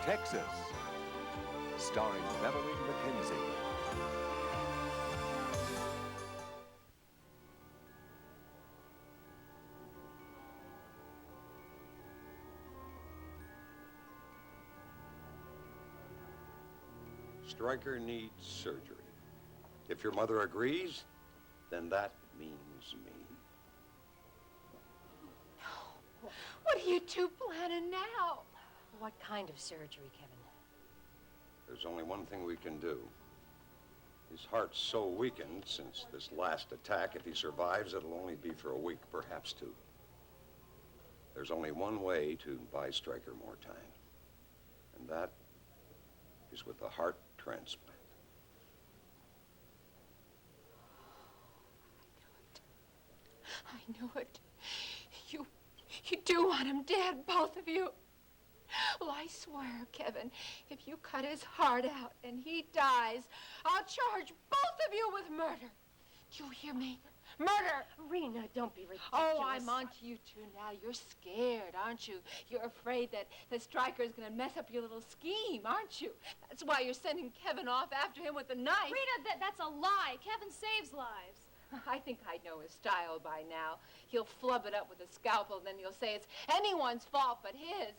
Texas, starring Beverly McKenzie. Stryker needs surgery. If your mother agrees, then that means me. No. What are you two planning now? What kind of surgery, Kevin? There's only one thing we can do. His heart's so weakened since this last attack, if he survives, it'll only be for a week, perhaps two. There's only one way to buy Stryker more time, and that is with a heart transplant. I knew it. You do want him dead, both of you. Well, I swear, Kevin, if you cut his heart out and he dies, I'll charge both of you with murder. Do you hear me? Murder! Rena, don't be ridiculous. Oh, I'm on to you two now. You're scared, aren't you? You're afraid that Stryker's gonna mess up your little scheme, aren't you? That's why you're sending Kevin off after him with a knife. Rena, that's a lie. Kevin saves lives. I think I know his style by now. He'll flub it up with a scalpel, and then he'll say it's anyone's fault but his.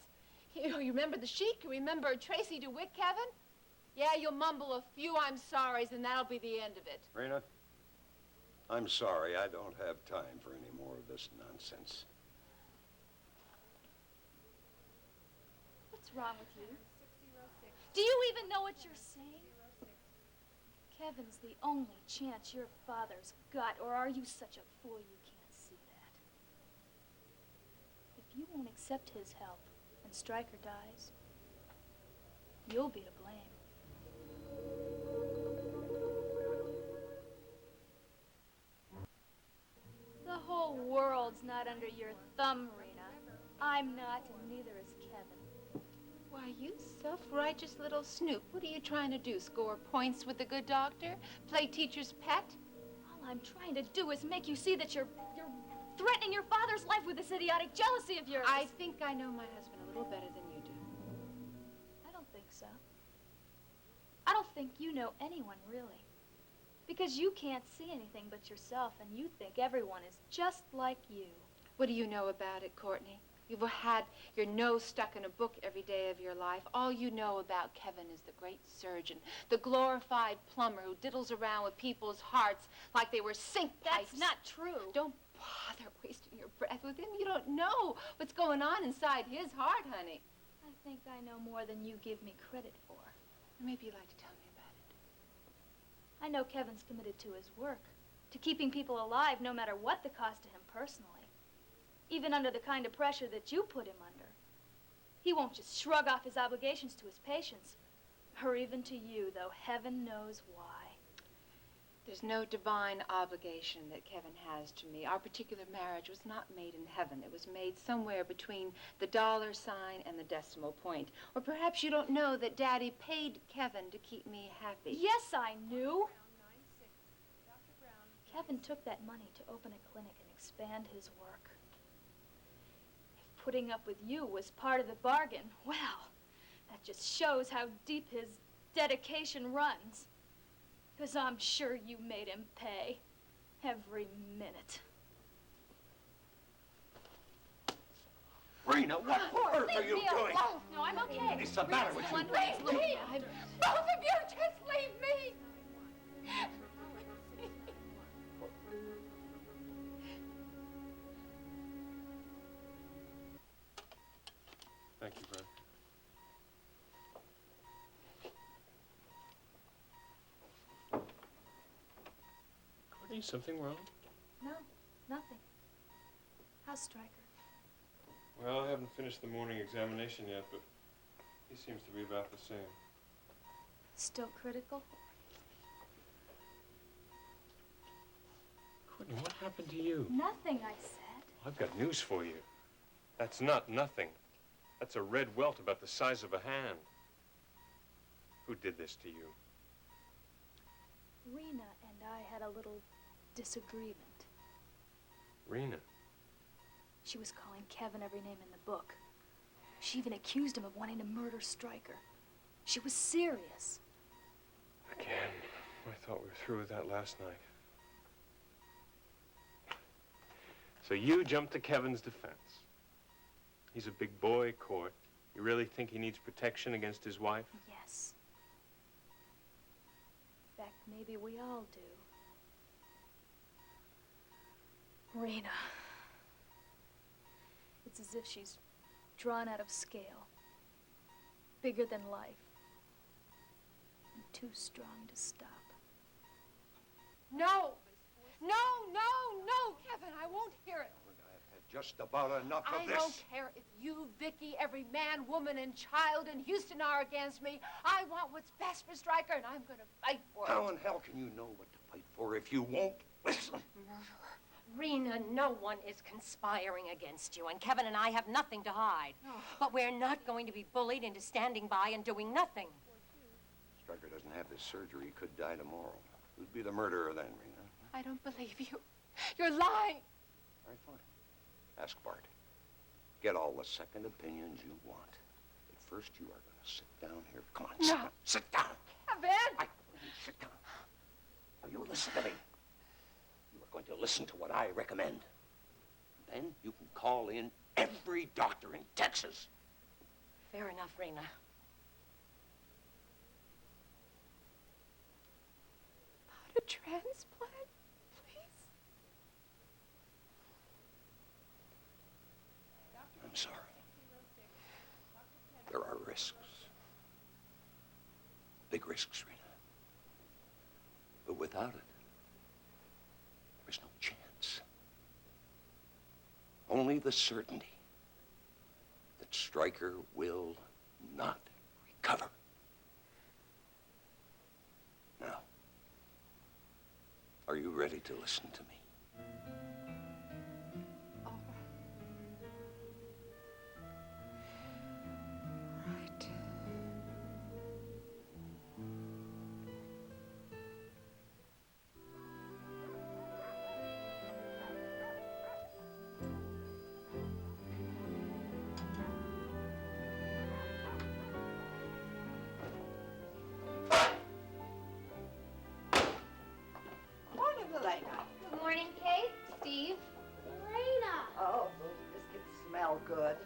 You remember the Sheik? You remember Tracy DeWitt, Kevin? Yeah, you'll mumble a few I'm sorry's, and that'll be the end of it. Rena, I'm sorry. I don't have time for any more of this nonsense. What's wrong with you? Do you even know what you're saying? Kevin's the only chance your father's got, or are you such a fool you can't see that? If you won't accept his help and Stryker dies, you'll be to blame. The whole world's not under your thumb, Rena. I'm not, and neither is Kevin. Why, you self-righteous little snoop. What are you trying to do, score points with the good doctor? Play teacher's pet? All I'm trying to do is make you see that you're threatening your father's life with this idiotic jealousy of yours. I think I know my husband a little better than you do. I don't think so. I don't think you know anyone, really. Because you can't see anything but yourself, and you think everyone is just like you. What do you know about it, Courtney? You've had your nose stuck in a book every day of your life. All you know about Kevin is the great surgeon, the glorified plumber who diddles around with people's hearts like they were sink pipes. That's not true. Don't bother wasting your breath with him. You don't know what's going on inside his heart, honey. I think I know more than you give me credit for. Maybe you'd like to tell me about it. I know Kevin's committed to his work, to keeping people alive no matter what the cost to him personally. Even under the kind of pressure that you put him under. He won't just shrug off his obligations to his patients, or even to you, though heaven knows why. There's no divine obligation that Kevin has to me. Our particular marriage was not made in heaven. It was made somewhere between the dollar sign and the decimal point. Or perhaps you don't know that Daddy paid Kevin to keep me happy. Yes, I knew. Kevin took that money to open a clinic and expand his work. If putting up with you was part of the bargain, well, that just shows how deep his dedication runs. Because I'm sure you made him pay every minute. Rena, what on earth are you doing? Alone. No, I'm okay. What's the matter with you? Please, please, both of you, just leave me. Thank you, Brad. Courtney, something wrong? No, nothing. How's Stryker? Well, I haven't finished the morning examination yet, but he seems to be about the same. Still critical? Courtney, what happened to you? Nothing, I said. I've got news for you. That's not nothing. That's a red welt about the size of a hand. Who did this to you? Rena and I had a little disagreement. Rena. She was calling Kevin every name in the book. She even accused him of wanting to murder Stryker. She was serious. Again, I thought we were through with that last night. So you jumped to Kevin's defense. He's a big boy, Court. You really think he needs protection against his wife? Yes. In fact, maybe we all do. Rena. It's as if she's drawn out of scale. Bigger than life. And too strong to stop. No! No, no, no, Kevin, I won't hear it. I've had just about enough of this. I don't care if you, Vicky, every man, woman, and child in Houston are against me. I want what's best for Stryker, and I'm going to fight for it. How in hell can you know what to fight for if you won't listen? Rena, no one is conspiring against you, and Kevin and I have nothing to hide. But we're not going to be bullied into standing by and doing nothing. Stryker doesn't have this surgery. He could die tomorrow. Who'd be the murderer then, Rena? I don't believe you. You're lying. All right, fine. Ask Bart. Get all the second opinions you want. But first, you are going to sit down here. Come on, sit down. Sit down. Kevin! Sit down. Now, you listen to me. You are going to listen to what I recommend. Then you can call in every doctor in Texas. Fair enough, Rena. About a transplant, please? I'm sorry. There are risks. Big risks, Rena. But without it, there's no chance. Only the certainty that Stryker will not recover. Now, are you ready to listen to me? Right. Morning, Elena. Good morning, Kate, Steve. Rena! Oh, those biscuits smell good.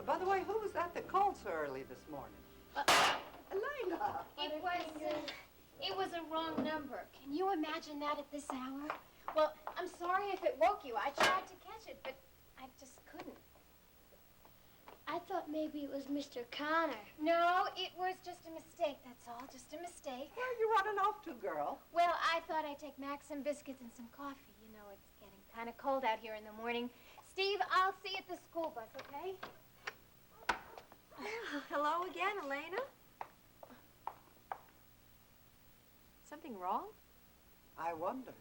By the way, who was that called so early this morning? Elena! It was a wrong number. Can you imagine that at this hour? Well, I'm sorry if it woke you. I tried to catch it, but I just couldn't. I thought maybe it was Mr. Connor. No, it was just a mistake, that's all. Just a mistake. Where are you running off to, girl? Well, I thought I'd take Max some biscuits and some coffee. You know, it's getting kind of cold out here in the morning. Steve, I'll see you at the school bus, okay? Hello again, Elena. Something wrong? I wonder.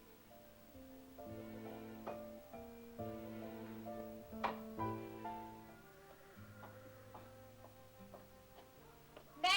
Max!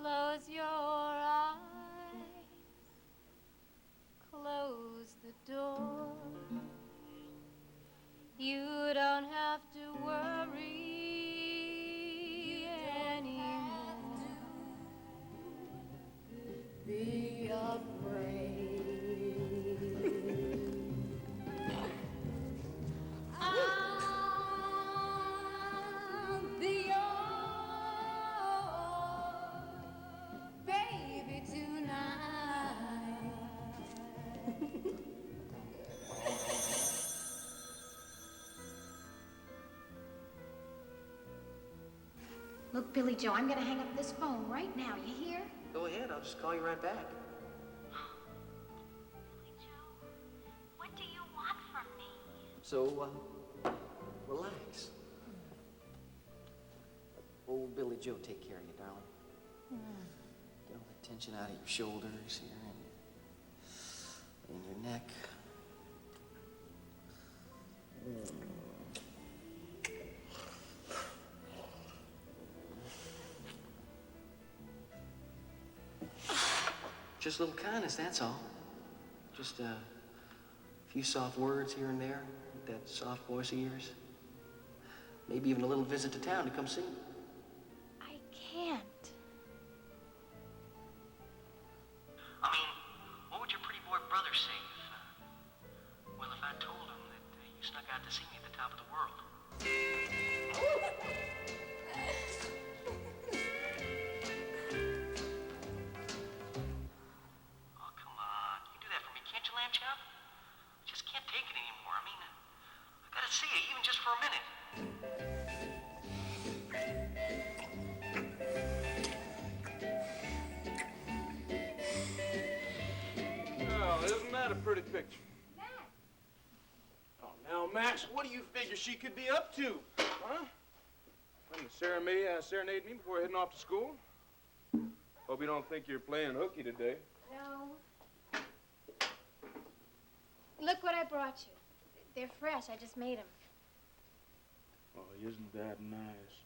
Close your eyes. Close the door. You don't have to worry anymore. Be afraid. I'll be your baby tonight. Look, Billy Joe, I'm gonna hang up this phone right now. You hear? Go ahead, I'll just call you right back. Billy Joe, what do you want from me? So, relax. Let old Billy Joe take care of you, darling. Get over it. tension out of your shoulders here and your neck. Just a little kindness, that's all. Just a few soft words here and there with that soft voice of yours. Maybe even a little visit to town to come see me. I can't. I mean, what would your pretty boy brother say if I told him that you snuck out to see me at the top of the world? Oh, come on. You do that for me, can't you, lamb chop? I just can't take it anymore. I mean, I gotta see you, even just for a minute. Well, isn't that a pretty picture? Max! Oh, now, Max, what do you figure she could be up to? Huh? Come to serenade me before heading off to school? Hope you don't think you're playing hooky today. No. Look what I brought you. They're fresh. I just made them. Oh, isn't that nice?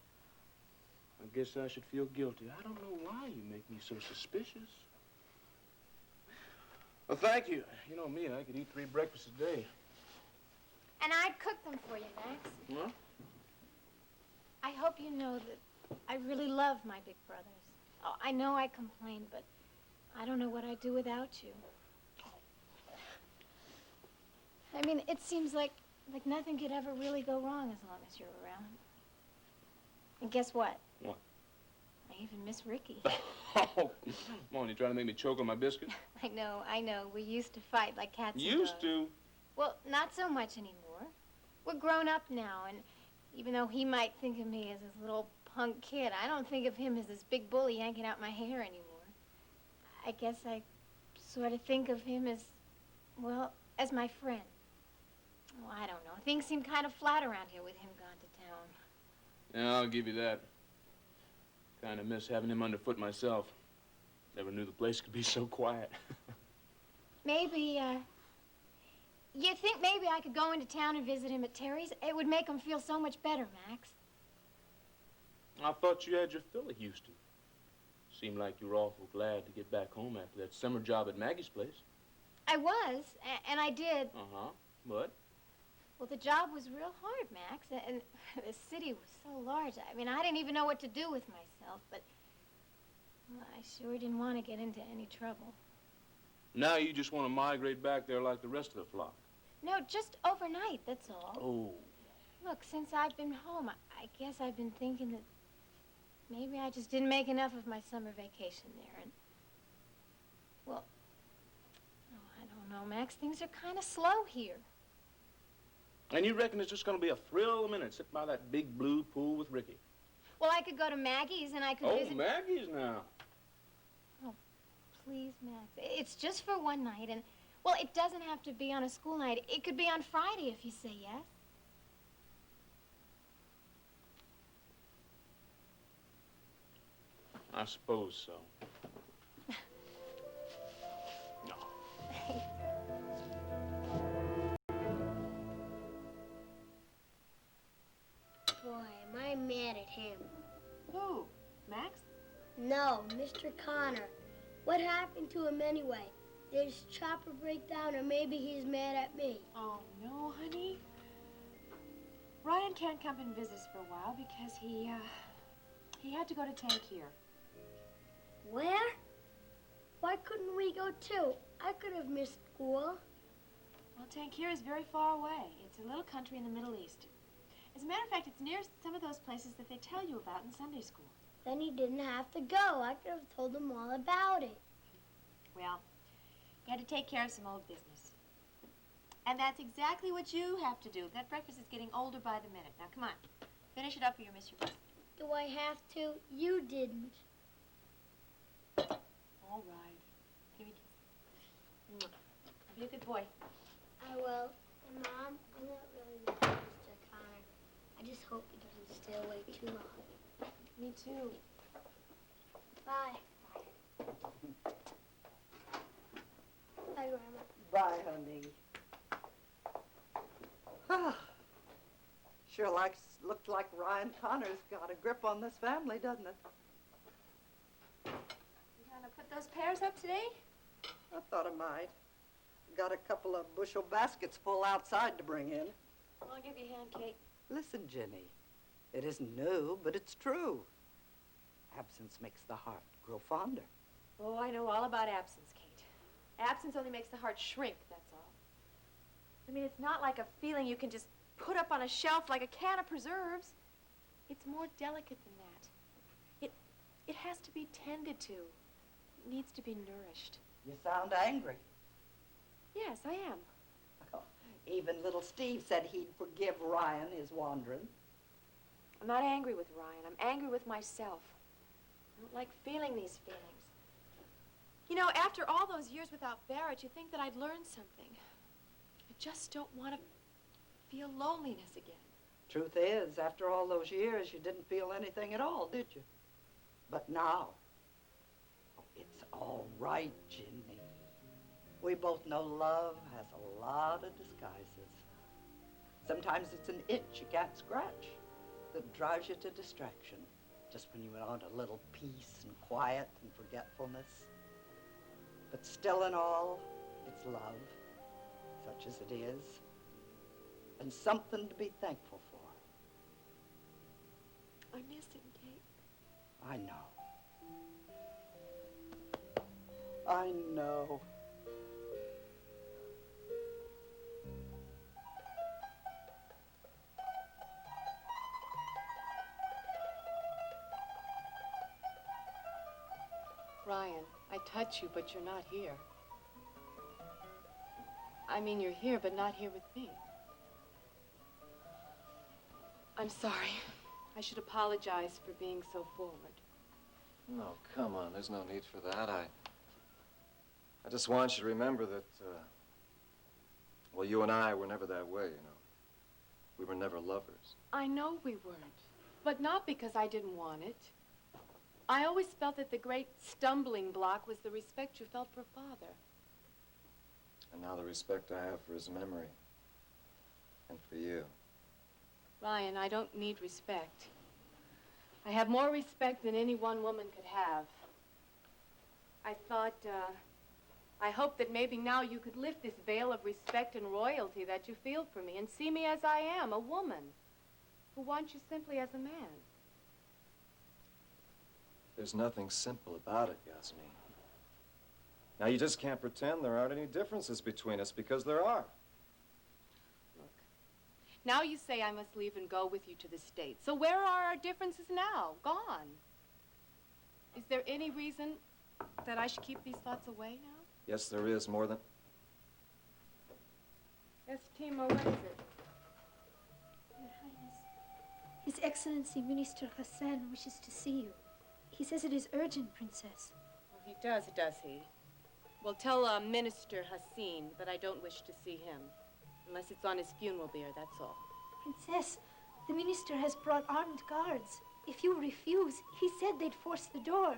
I guess I should feel guilty. I don't know why you make me so suspicious. Well, thank you. You know me, I could eat 3 breakfasts a day. And I'd cook them for you, Max. Huh? I hope you know that I really love my big brothers. Oh, I know I complain, but I don't know what I'd do without you. I mean, it seems like nothing could ever really go wrong as long as you're around. And guess what? What? I even miss Ricky. Oh, come on, you trying to make me choke on my biscuit? I know. We used to fight like cats and dogs. Used to? Well, not so much anymore. We're grown up now, and even though he might think of me as this little punk kid, I don't think of him as this big bully yanking out my hair anymore. I guess I sort of think of him as, well, as my friend. Oh, I don't know. Things seem kind of flat around here with him gone to town. Yeah, I'll give you that. Kind of miss having him underfoot myself. Never knew the place could be so quiet. Maybe, you think maybe I could go into town and visit him at Terry's? It would make him feel so much better, Max. I thought you had your fill of Houston. Seemed like you were awful glad to get back home after that summer job at Maggie's place. I was, and I did. Uh-huh, but? Well, the job was real hard, Max, and the city was so large. I mean, I didn't even know what to do with myself, but well, I sure didn't want to get into any trouble. Now you just want to migrate back there like the rest of the flock. No, just overnight, that's all. Oh. Look, since I've been home, I guess I've been thinking that maybe I just didn't make enough of my summer vacation there, and, well, oh, I don't know, Max. Things are kind of slow here. And you reckon it's just going to be a thrill a minute sitting by that big blue pool with Ricky? Well, I could go to Maggie's and I could visit... Oh, Maggie's now. Oh, please, Max. It's just for one night, and, well, it doesn't have to be on a school night. It could be on Friday if you say yes. I suppose so. No. Boy, am I mad at him. Who? Max? No, Mr. Connor. What happened to him anyway? Did his chopper break down, or maybe he's mad at me? Oh, no, honey. Ryan can't come and visit us for a while because he had to go to Tankier. Where? Why couldn't we go too? I could have missed school. Well, Tankier is very far away. It's a little country in the Middle East. As a matter of fact, it's near some of those places that they tell you about in Sunday school. Then he didn't have to go. I could have told him all about it. Well, he had to take care of some old business. And that's exactly what you have to do. That breakfast is getting older by the minute. Now, come on. Finish it up or you'll miss your bus. Do I have to? You didn't. All right. Here it is. Be a good boy. I will. And Mom, I'm not really mad at Mr. Connor. I just hope he doesn't stay away too long. Me too. Bye. Bye, Grandma. Bye, honey. Sure looks like Ryan Connor's got a grip on this family, doesn't it? You gonna put those pears up today? I thought I might. Got a couple of bushel baskets full outside to bring in. I'll give you a hand, Kate. Listen, Jenny, it isn't new, but it's true. Absence makes the heart grow fonder. Oh, I know all about absence, Kate. Absence only makes the heart shrink, that's all. I mean, it's not like a feeling you can just put up on a shelf like a can of preserves. It's more delicate than that. It has to be tended to. It needs to be nourished. You sound angry. Yes, I am. Oh, even little Steve said he'd forgive Ryan his wandering. I'm not angry with Ryan. I'm angry with myself. I don't like feeling these feelings. You know, after all those years without Barrett, you think that I'd learned something. I just don't want to feel loneliness again. Truth is, after all those years, you didn't feel anything at all, did you? But now, oh, it's all right, Ginny. We both know love has a lot of disguises. Sometimes it's an itch you can't scratch that drives you to distraction, just when you want a little peace and quiet and forgetfulness. But still in all, it's love, such as it is, and something to be thankful for. I miss him, Kate. I know. I know. Ryan, I touch you, but you're not here. I mean, you're here, but not here with me. I'm sorry. I should apologize for being so forward. No, come on. There's no need for that. I just want you to remember that, well, you and I were never that way, you know. We were never lovers. I know we weren't, but not because I didn't want it. I always felt that the great stumbling block was the respect you felt for Father. And now the respect I have for his memory. And for you. Ryan, I don't need respect. I have more respect than any one woman could have. I hoped that maybe now you could lift this veil of respect and royalty that you feel for me and see me as I am, a woman who wants you simply as a man. There's nothing simple about it, Yasmin. Now, you just can't pretend there aren't any differences between us, because there are. Look, now you say I must leave and go with you to the States. So where are our differences now? Gone. Is there any reason that I should keep these thoughts away now? Yes, there is, more than... Yes, Timo, what is it? Your Highness, His Excellency Minister Hassan wishes to see you. He says it is urgent, Princess. Oh, he does he? Well, tell Minister Hassan that I don't wish to see him. Unless it's on his funeral bier, that's all. Princess, the minister has brought armed guards. If you refuse, he said they'd force the door.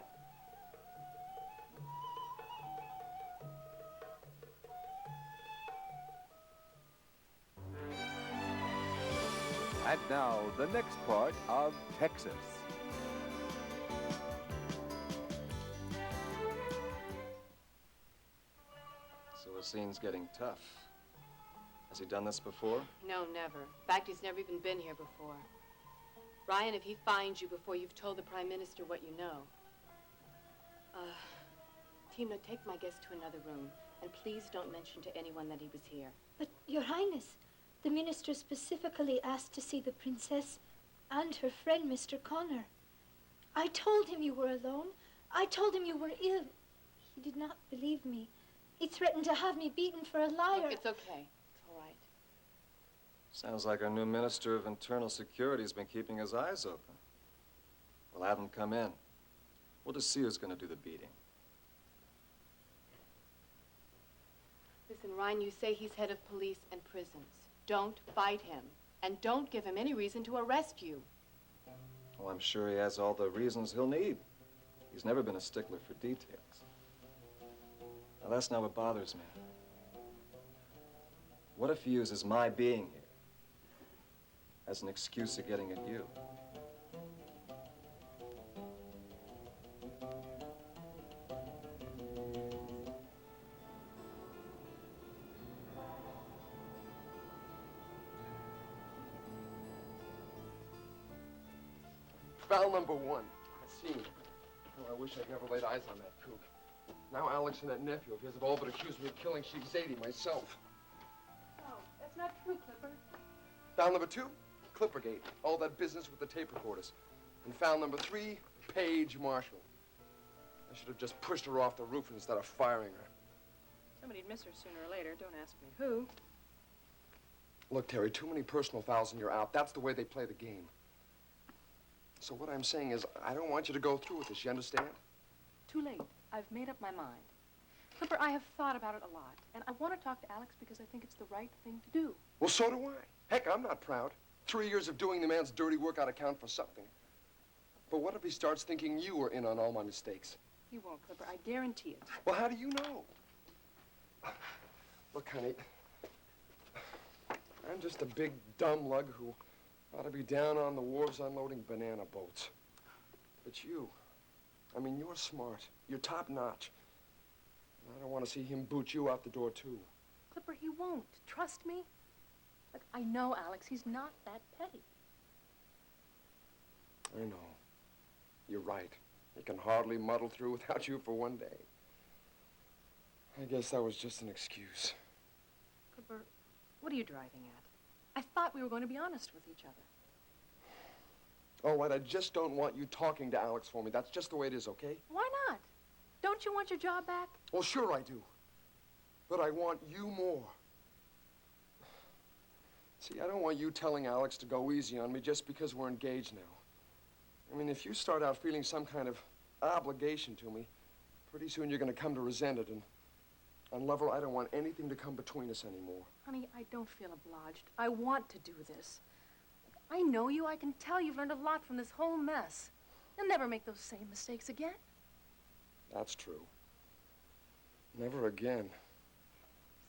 And now, the next part of Texas. So Hassan's getting tough. Has he done this before? No, never. In fact, he's never even been here before. Ryan, if he finds you before you've told the Prime Minister what you know. Tina, take my guest to another room. And please don't mention to anyone that he was here. But, Your Highness, the minister specifically asked to see the princess and her friend, Mr. Connor. I told him you were alone. I told him you were ill. He did not believe me. He threatened to have me beaten for a liar. Look, it's okay. It's all right. Sounds like our new Minister of Internal Security has been keeping his eyes open. We'll have him come in. We'll just see who's going to do the beating. Listen, Ryan, you say he's head of police and prisons. Don't fight him. And don't give him any reason to arrest you. Well, I'm sure he has all the reasons he'll need. He's never been a stickler for details. Now, that's not what bothers me. What if he uses my being here as an excuse of getting at you? Foul number 1. I see. Oh, I wish I'd never laid eyes on that kook. Now Alex and that nephew of his have all but accused me of killing Sheik Zadie myself. Oh, that's not true, Clipper. Foul number 2, Clippergate. All that business with the tape recorders. And foul number 3, Paige Marshall. I should have just pushed her off the roof instead of firing her. Somebody'd miss her sooner or later. Don't ask me who. Look, Terry, too many personal fouls and you're out. That's the way they play the game. So what I'm saying is, I don't want you to go through with this, you understand? Too late. I've made up my mind. Clipper, I have thought about it a lot, and I want to talk to Alex because I think it's the right thing to do. Well, so do I. Heck, I'm not proud. 3 years of doing the man's dirty work ought to count for something. But what if he starts thinking you were in on all my mistakes? He won't, Clipper. I guarantee it. Well, how do you know? Look, honey, I'm just a big dumb lug who ought to be down on the wharves unloading banana boats. But you, I mean, you're smart. You're top-notch. I don't want to see him boot you out the door, too. Clipper, he won't. Trust me. Look, I know Alex. He's not that petty. I know. You're right. He can hardly muddle through without you for one day. I guess that was just an excuse. Clipper, what are you driving at? I thought we were going to be honest with each other. All right, I just don't want you talking to Alex for me. That's just the way it is, okay? Why not? Don't you want your job back? Well, sure I do. But I want you more. See, I don't want you telling Alex to go easy on me just because we're engaged now. I mean, if you start out feeling some kind of obligation to me, pretty soon you're going to come to resent it. And lover, I don't want anything to come between us anymore. Honey, I don't feel obliged. I want to do this. I know you. I can tell you've learned a lot from this whole mess. You'll never make those same mistakes again. That's true. Never again.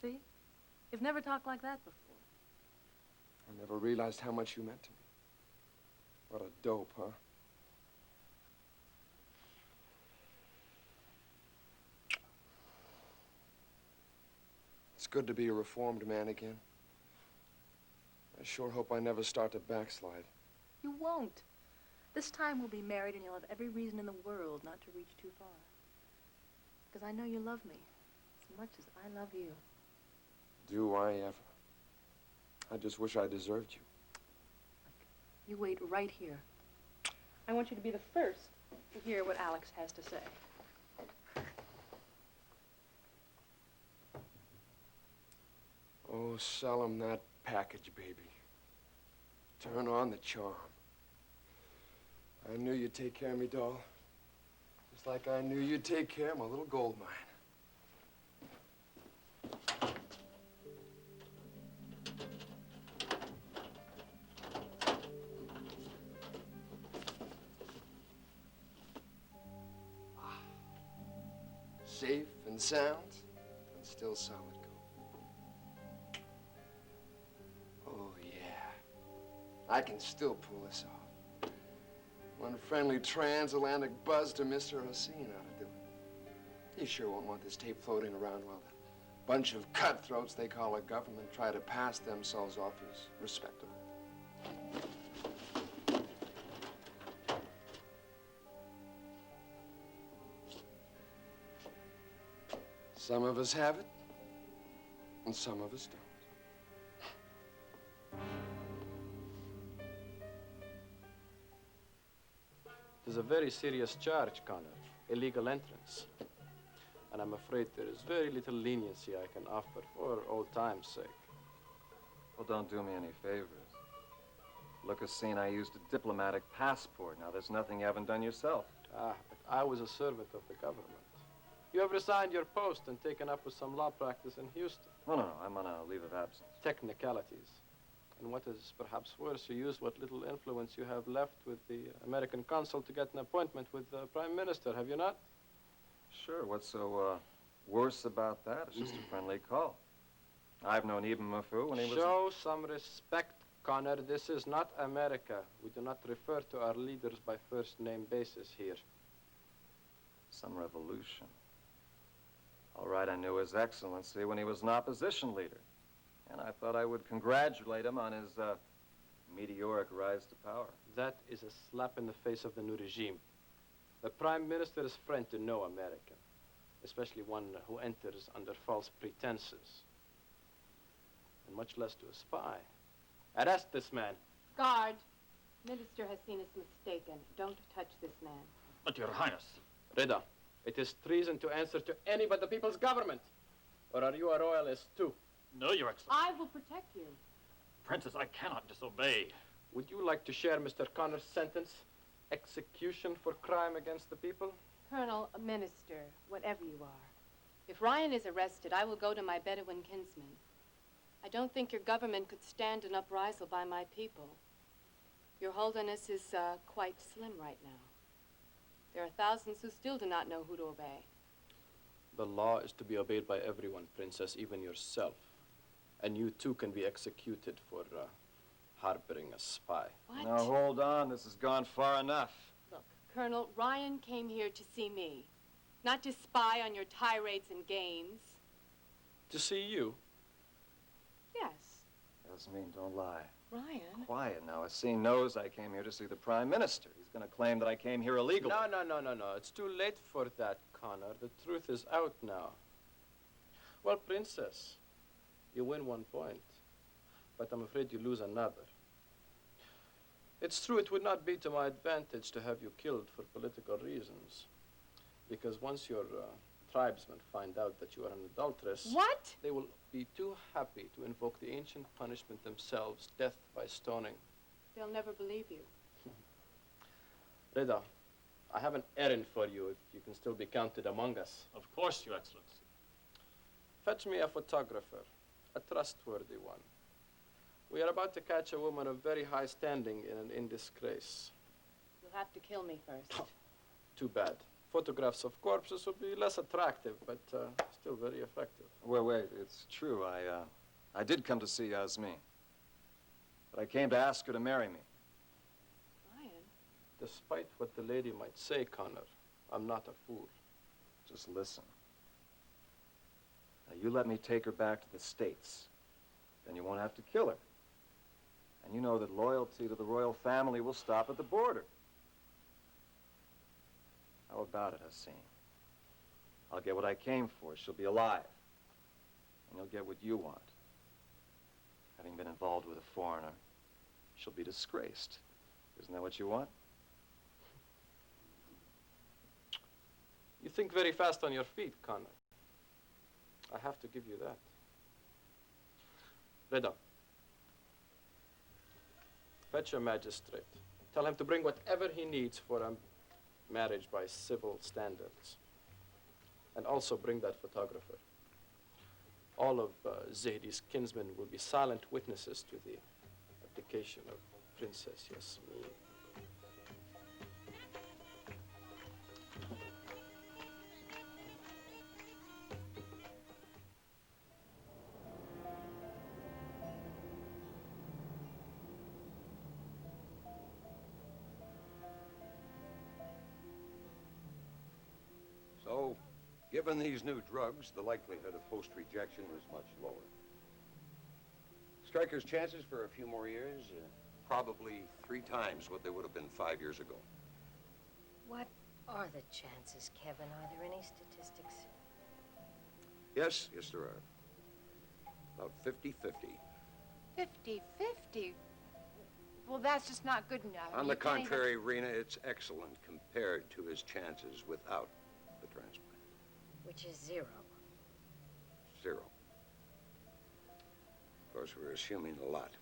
See? You've never talked like that before. I never realized how much you meant to me. What a dope, huh? It's good to be a reformed man again. I sure hope I never start to backslide. You won't. This time we'll be married and you'll have every reason in the world not to reach too far. Because I know you love me as much as I love you. Do I ever? I just wish I deserved you. You wait right here. I want you to be the first to hear what Alex has to say. Oh, sell him that package, baby. Turn on the charm. I knew you'd take care of me, doll. Just like I knew you'd take care of my little gold mine. Safe and sound, and still solid gold. Oh, yeah. I can still pull this off. One friendly transatlantic buzz to Mr. Hussein ought to do it. You sure won't want this tape floating around while the bunch of cutthroats they call a government try to pass themselves off as respectable. Some of us have it, and some of us don't. It is a very serious charge, Connor. Illegal entrance. And I'm afraid there is very little leniency I can offer for old time's sake. Well, don't do me any favors. Look, Hussein, I used a diplomatic passport. Now, there's nothing you haven't done yourself. Ah, but I was a servant of the government. You have resigned your post and taken up with some law practice in Houston. No, I'm on a leave of absence. Technicalities. And what is perhaps worse, you use what little influence you have left with the American consul to get an appointment with the Prime Minister, have you not? Sure, what's so worse about that? It's just a friendly call. I've known Ibn Mafu when he was... Show some respect, Connor. This is not America. We do not refer to our leaders by first-name basis here. Some revolution. All right, I knew His Excellency when he was an opposition leader. And I thought I would congratulate him on his meteoric rise to power. That is a slap in the face of the new regime. The Prime Minister is friend to no American, especially one who enters under false pretenses, and much less to a spy. Arrest this man. Guard. Minister has seen us mistaken. Don't touch this man. But, Your Highness. Rida, it is treason to answer to any but the people's government. Or are you a royalist too? No, Your Excellency. I will protect you. Princess, I cannot disobey. Would you like to share Mr. Connor's sentence? Execution for crime against the people? Colonel, a minister, whatever you are. If Ryan is arrested, I will go to my Bedouin kinsmen. I don't think your government could stand an uprisal by my people. Your Holiness is quite slim right now. There are thousands who still do not know who to obey. The law is to be obeyed by everyone, Princess, even yourself. And you too can be executed for harboring a spy. What? Now hold on, this has gone far enough. Look, Colonel, Ryan came here to see me, not to spy on your tirades and games. To see you? Yes. Yasmin, don't lie. Ryan? Quiet now. Asim knows I came here to see the Prime Minister. He's going to claim that I came here illegally. No. It's too late for that, Connor. The truth is out now. Well, Princess, you win 1 point, but I'm afraid you lose another. It's true it would not be to my advantage to have you killed for political reasons, because once your tribesmen find out that you are an adulteress... What? They will be too happy to invoke the ancient punishment themselves, death by stoning. They'll never believe you. Rida, I have an errand for you if you can still be counted among us. Of course, Your Excellency. Fetch me a photographer, a trustworthy one. We are about to catch a woman of very high standing in disgrace. You'll have to kill me first. Too bad. Photographs of corpses will be less attractive, but still very effective. Wait, it's true. I did come to see Yasmin. But I came to ask her to marry me. Ryan? Despite what the lady might say, Connor, I'm not a fool. Just listen. Now, you let me take her back to the States. Then you won't have to kill her. And you know that loyalty to the royal family will stop at the border. How about it, Asim? I'll get what I came for. She'll be alive. And you'll get what you want. Having been involved with a foreigner, she'll be disgraced. Isn't that what you want? You think very fast on your feet, Connor. I have to give you that. Rida, fetch your magistrate. Tell him to bring whatever he needs for a marriage by civil standards. And also bring that photographer. All of Zahdi's kinsmen will be silent witnesses to the abdication of Princess Yasmin. So, given these new drugs, the likelihood of host rejection is much lower. Stryker's chances for a few more years, probably 3 times what they would have been 5 years ago. What are the chances, Kevin? Are there any statistics? Yes, there are. About 50-50. 50-50? Well, that's just not good enough. On You the can't even- contrary, Rena, it's excellent compared to his chances without the transplant. Which is 0. 0. Of course, we're assuming a lot.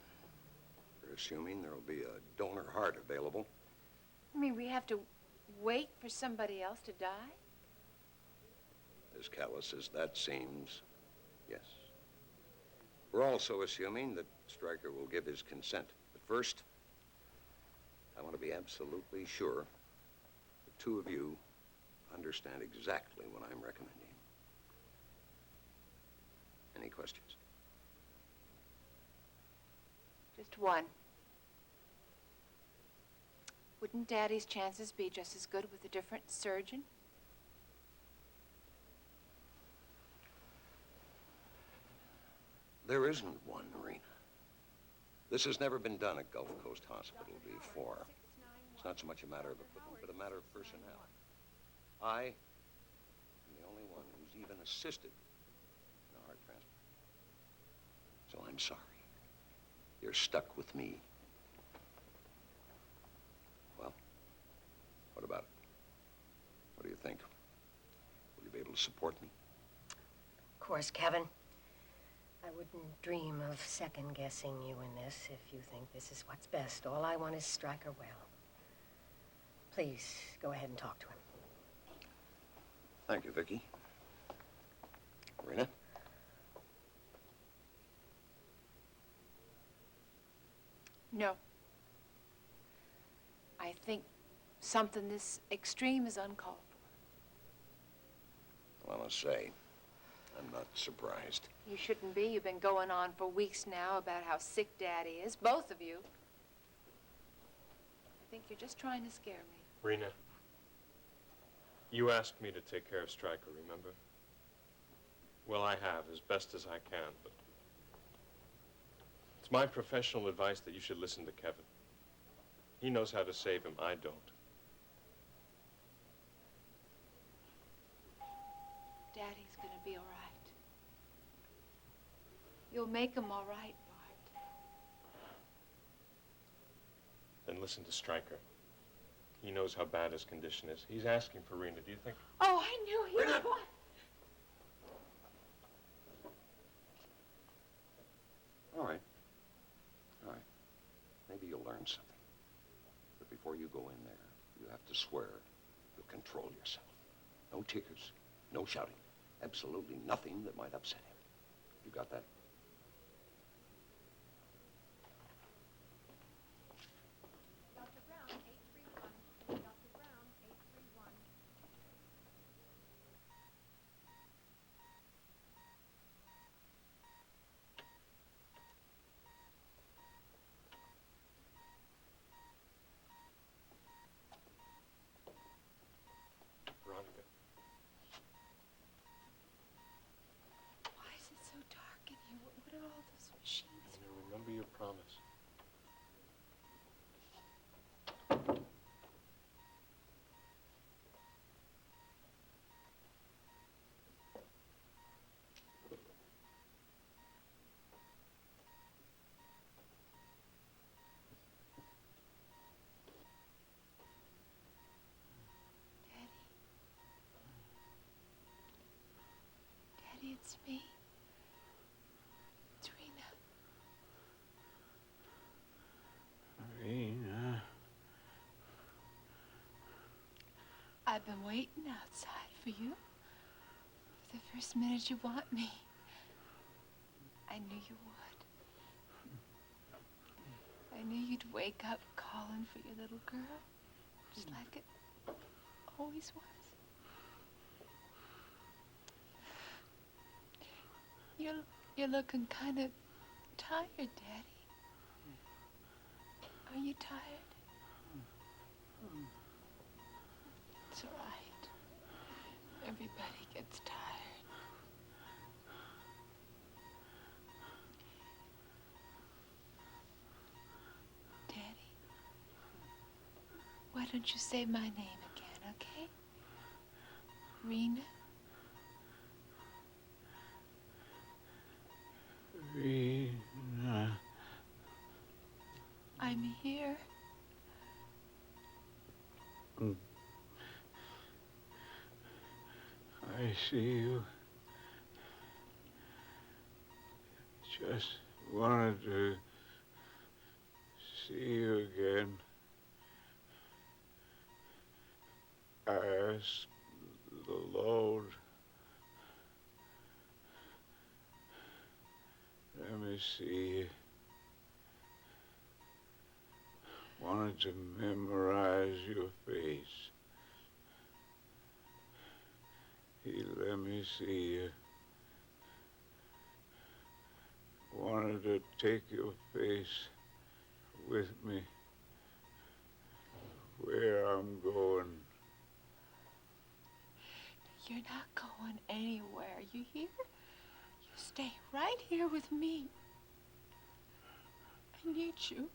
We're assuming there'll be a donor heart available. I mean, we have to wait for somebody else to die? As callous as that seems, yes. We're also assuming that Stryker will give his consent. But first, I want to be absolutely sure the two of you understand exactly what I'm recommending. Any questions? Just one. Wouldn't Daddy's chances be just as good with a different surgeon? There isn't one, Rena. This has never been done at Gulf Coast Hospital before. It's not so much a matter of equipment, but a matter of personnel. I am the only one who's even assisted in a heart transplant. So I'm sorry. You're stuck with me. Well, what about it? What do you think? Will you be able to support me? Of course, Kevin. I wouldn't dream of second-guessing you in this if you think this is what's best. All I want is Stryker well. Please, go ahead and talk to him. Thank you, Vicki. Rena? No. I think something this extreme is uncalled for. Well, I must say, I'm not surprised. You shouldn't be. You've been going on for weeks now about how sick Daddy is, both of you. I think you're just trying to scare me. Rena, you asked me to take care of Stryker, remember? Well, I have, as best as I can, but it's my professional advice that you should listen to Kevin. He knows how to save him. I don't. Daddy's gonna be all right. You'll make him all right, Bart. Then listen to Stryker. He knows how bad his condition is. He's asking for Rena. Do you think? Oh, I knew he would want... All right. All right. Maybe you'll learn something. But before you go in there, you have to swear you'll control yourself. No tears, no shouting. Absolutely nothing that might upset him. You got that? Dr. Brown, 831. Dr. Brown, 831. Veronica, Why is it so dark in here? What are all those machines? Rena, remember your promise. Daddy, it's me. It's Rena. Rena. I've been waiting outside for you. For the first minute you want me. I knew you would. I knew you'd wake up calling for your little girl. Just like it always was. You're looking kind of tired, Daddy. Are you tired? It's all right. Everybody gets tired. Daddy, why don't you say my name again, okay? Rena? Rena. I'm here. I see you. Just wanted to see you again. Ask the Lord Let me see. Wanted to memorize your face. He let me see you. Wanted to take your face with me where I'm going. You're not going anywhere, you hear? You stay right here with me. I need you.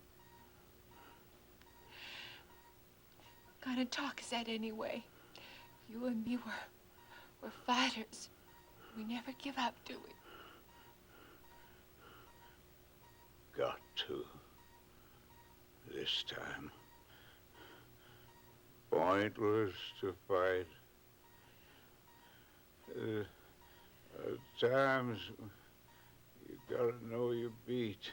Gonna talk Zed anyway. You and me we're fighters. We never give up, do we? Got to. This time. Pointless to fight. At times, you gotta know your beat.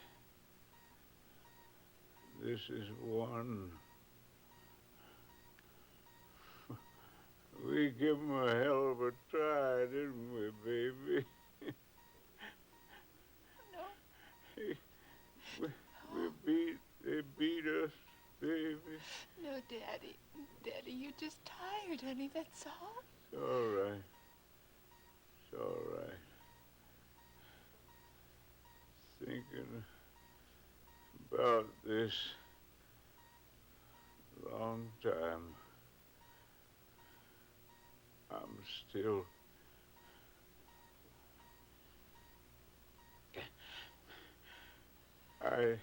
This is one. We give 'em a hell of a try, didn't we, baby? No. They beat us, baby. No, Daddy. Daddy, you're just tired, honey, that's all. It's all right. It's all right. Thinking about this long time. I'm still... I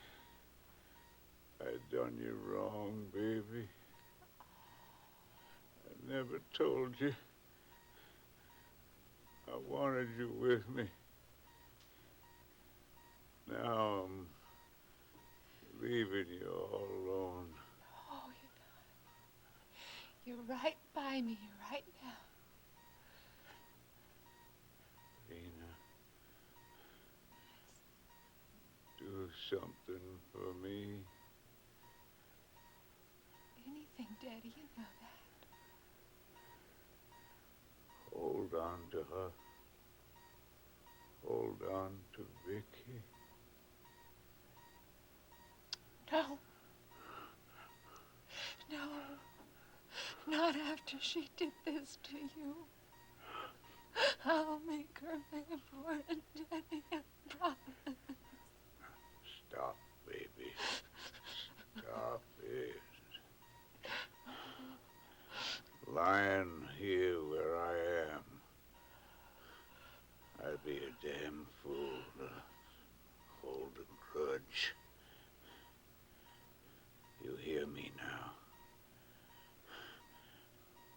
done you wrong, baby. I never told you. I wanted you with me. Now I'm leaving you all alone. Oh, you're right by me right now. Lena, do something for me. Anything, Daddy, you know that. Hold on to her. Hold on to Vicky. No. No. Not after she did this to you. I'll make her pay for it, Daddy, I promise. Stop, baby. Stop it. Lying here where I am, I'd be a damn fool to hold a grudge. You hear me now?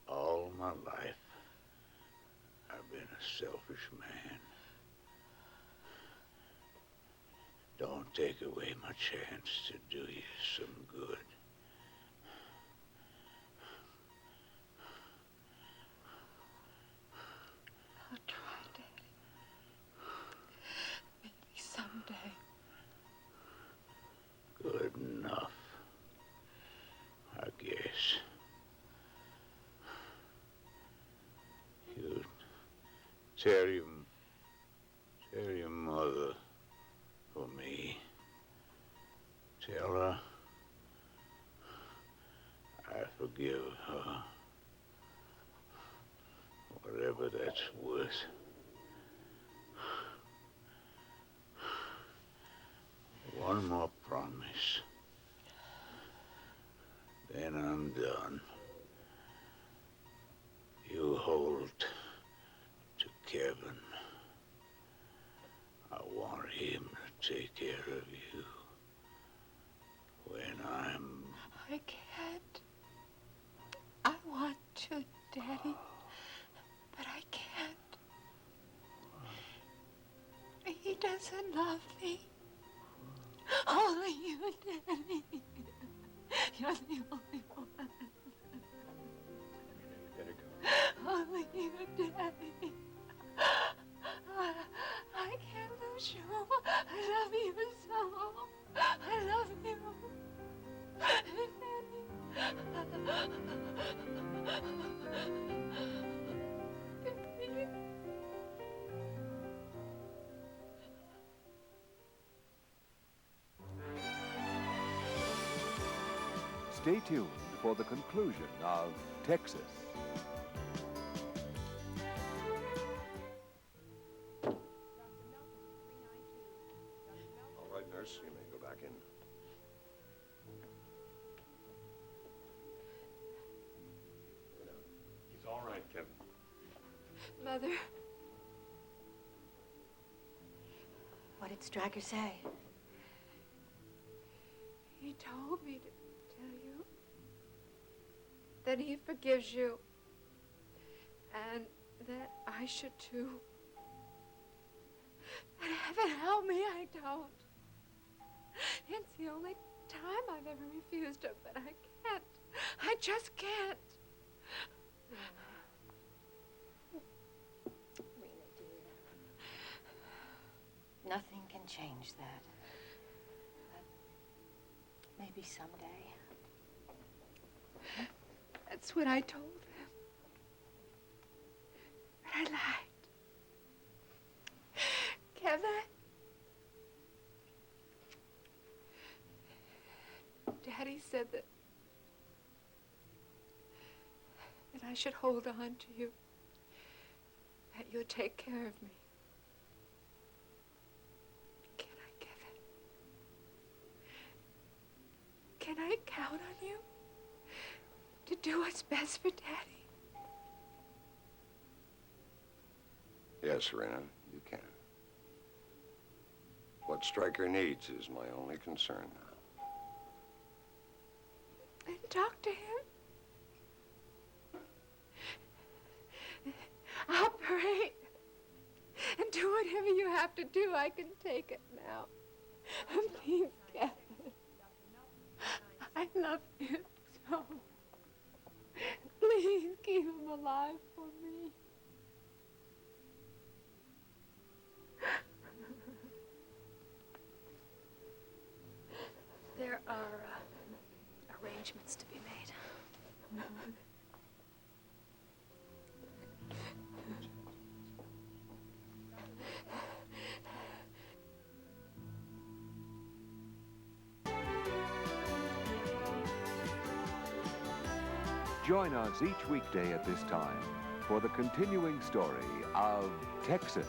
All my life, I've been a selfish man. Don't take away my chance to do you some good. I'll try, Daddy. Maybe someday. Good enough, I guess. You tell your mother for me. Tell her I forgive her. Whatever that's worth. One more promise. Then I'm done. You hold to Kevin. I want him to take care of you when I'm... I can't. I want to, Daddy, but I can't. He doesn't love me. Only you, Daddy. You're the only one. Better go. Only you, Daddy. I can't lose you. I love you so. I love you. Daddy. stay tuned for the conclusion of Texas. All right, nurse, you may go back in. He's all right, Kevin. Mother. What did Stryker say? He told me to tell you that he forgives you and that I should too. But heaven help me, I don't. It's the only time I've ever refused him, but I can't. I just can't. Rena, dear. Nothing can change that. But maybe someday. That's what I told him. But I lied. Kevin? Daddy said that I should hold on to you, that you'll take care of me. Can I, Kevin? Can I count on you to do what's best for Daddy? Yes, Serena, you can. What Stryker needs is my only concern now. And talk to him. I'll pray and do whatever you have to do. I can take it now. Please, Kevin. I love him so. Please keep him alive for me. There are arrangements to be made. Join us each weekday at this time for the continuing story of Texas.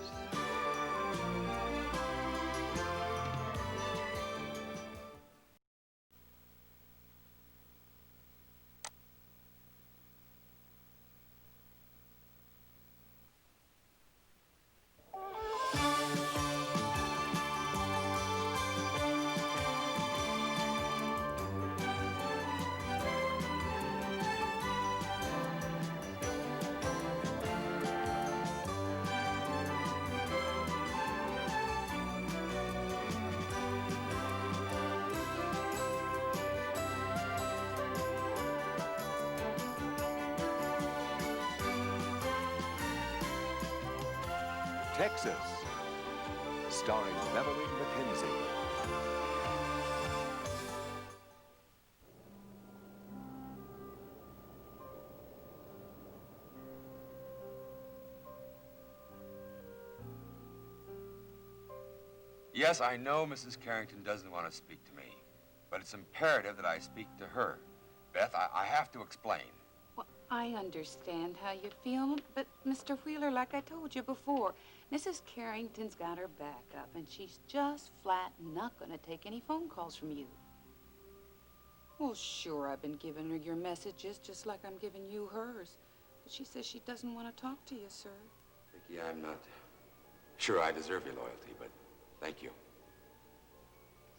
Texas, starring Beverly McKenzie. Yes, I know Mrs. Carrington doesn't want to speak to me, but it's imperative that I speak to her. Beth, I have to explain. Well, I understand how you feel, but Mr. Wheeler, like I told you before, Mrs. Carrington's got her back up, and she's just flat not going to take any phone calls from you. Well, sure, I've been giving her your messages just like I'm giving you hers, but she says she doesn't want to talk to you, sir. Vicki, I'm not sure I deserve your loyalty, but thank you.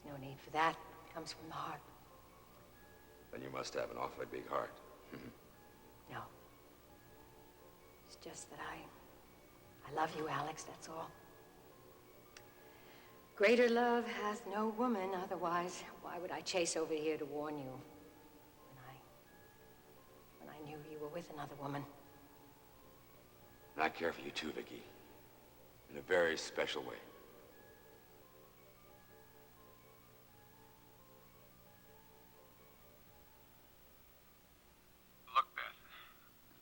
There's no need for that. It comes from the heart. Then you must have an awfully big heart. No. It's just that I love you, Alex, that's all. Greater love hath no woman, otherwise, why would I chase over here to warn you when I knew you were with another woman? And I care for you too, Vicki, in a very special way. Look, Beth,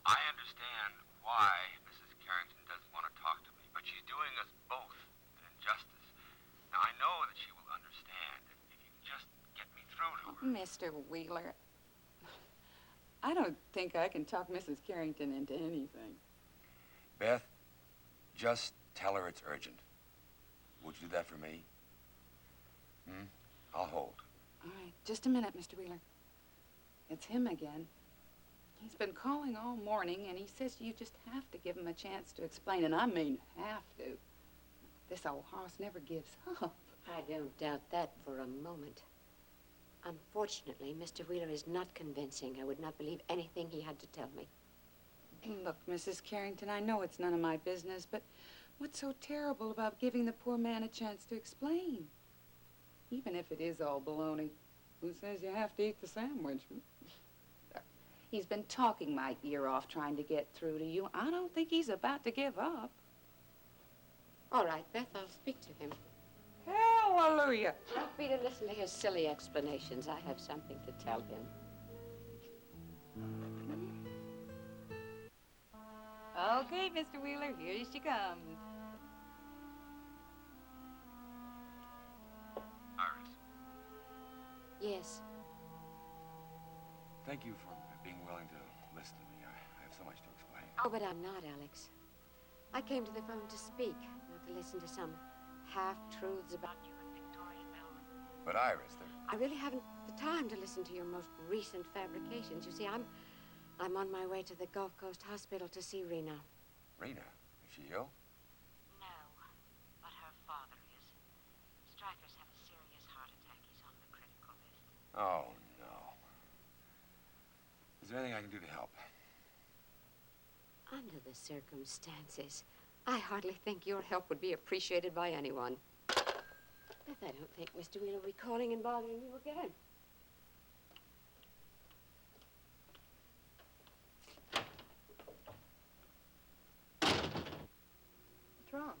I understand why Mrs. Carrington doesn't want to talk to me, but she's doing us both an injustice. Now, I know that she will understand if you can just get me through to her. Mr. Wheeler, I don't think I can talk Mrs. Carrington into anything. Beth, just tell her it's urgent. Would you do that for me? I'll hold. All right, just a minute, Mr. Wheeler. It's him again. He's been calling all morning, and he says you just have to give him a chance to explain, and I mean have to. This old hoss never gives up. I don't doubt that for a moment. Unfortunately, Mr. Wheeler is not convincing. I would not believe anything he had to tell me. Look, Mrs. Carrington, I know it's none of my business, but what's so terrible about giving the poor man a chance to explain? Even if it is all baloney, who says you have to eat the sandwich? He's been talking my ear off trying to get through to you. I don't think he's about to give up. All right, Beth, I'll speak to him. Hallelujah. Don't be to listen to his silly explanations. I have something to tell him. Okay, Mr. Wheeler, here she comes. Iris, Yes. thank you for being willing to listen to me. I have so much to explain. Oh, but I'm not, Alex. I came to the phone to speak, not to listen to some half-truths about you and Victoria Bellman. But Iris, I really haven't the time to listen to your most recent fabrications. You see, I'm on my way to the Gulf Coast Hospital to see Rena. Rena, is she ill? No, but her father is. Stryker's had a serious heart attack. He's on the critical list. Oh, no. Is there anything I can do to help? Under the circumstances, I hardly think your help would be appreciated by anyone. Beth, I don't think Mr. Wheeler will be calling and bothering you again. What's wrong?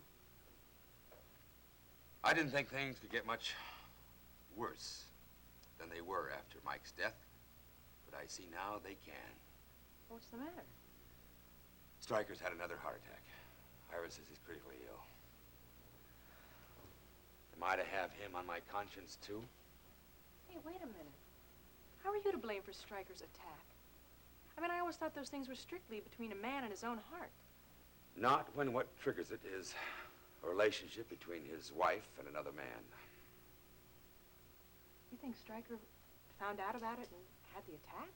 I didn't think things could get much worse than they were after Mike's death, but I see now they can. What's the matter? Stryker's had another heart attack. Iris says he's critically ill. Am I to have him on my conscience, too? Hey, wait a minute. How are you to blame for Stryker's attack? I mean, I always thought those things were strictly between a man and his own heart. Not when what triggers it is a relationship between his wife and another man. You think Stryker found out about it and had the attack?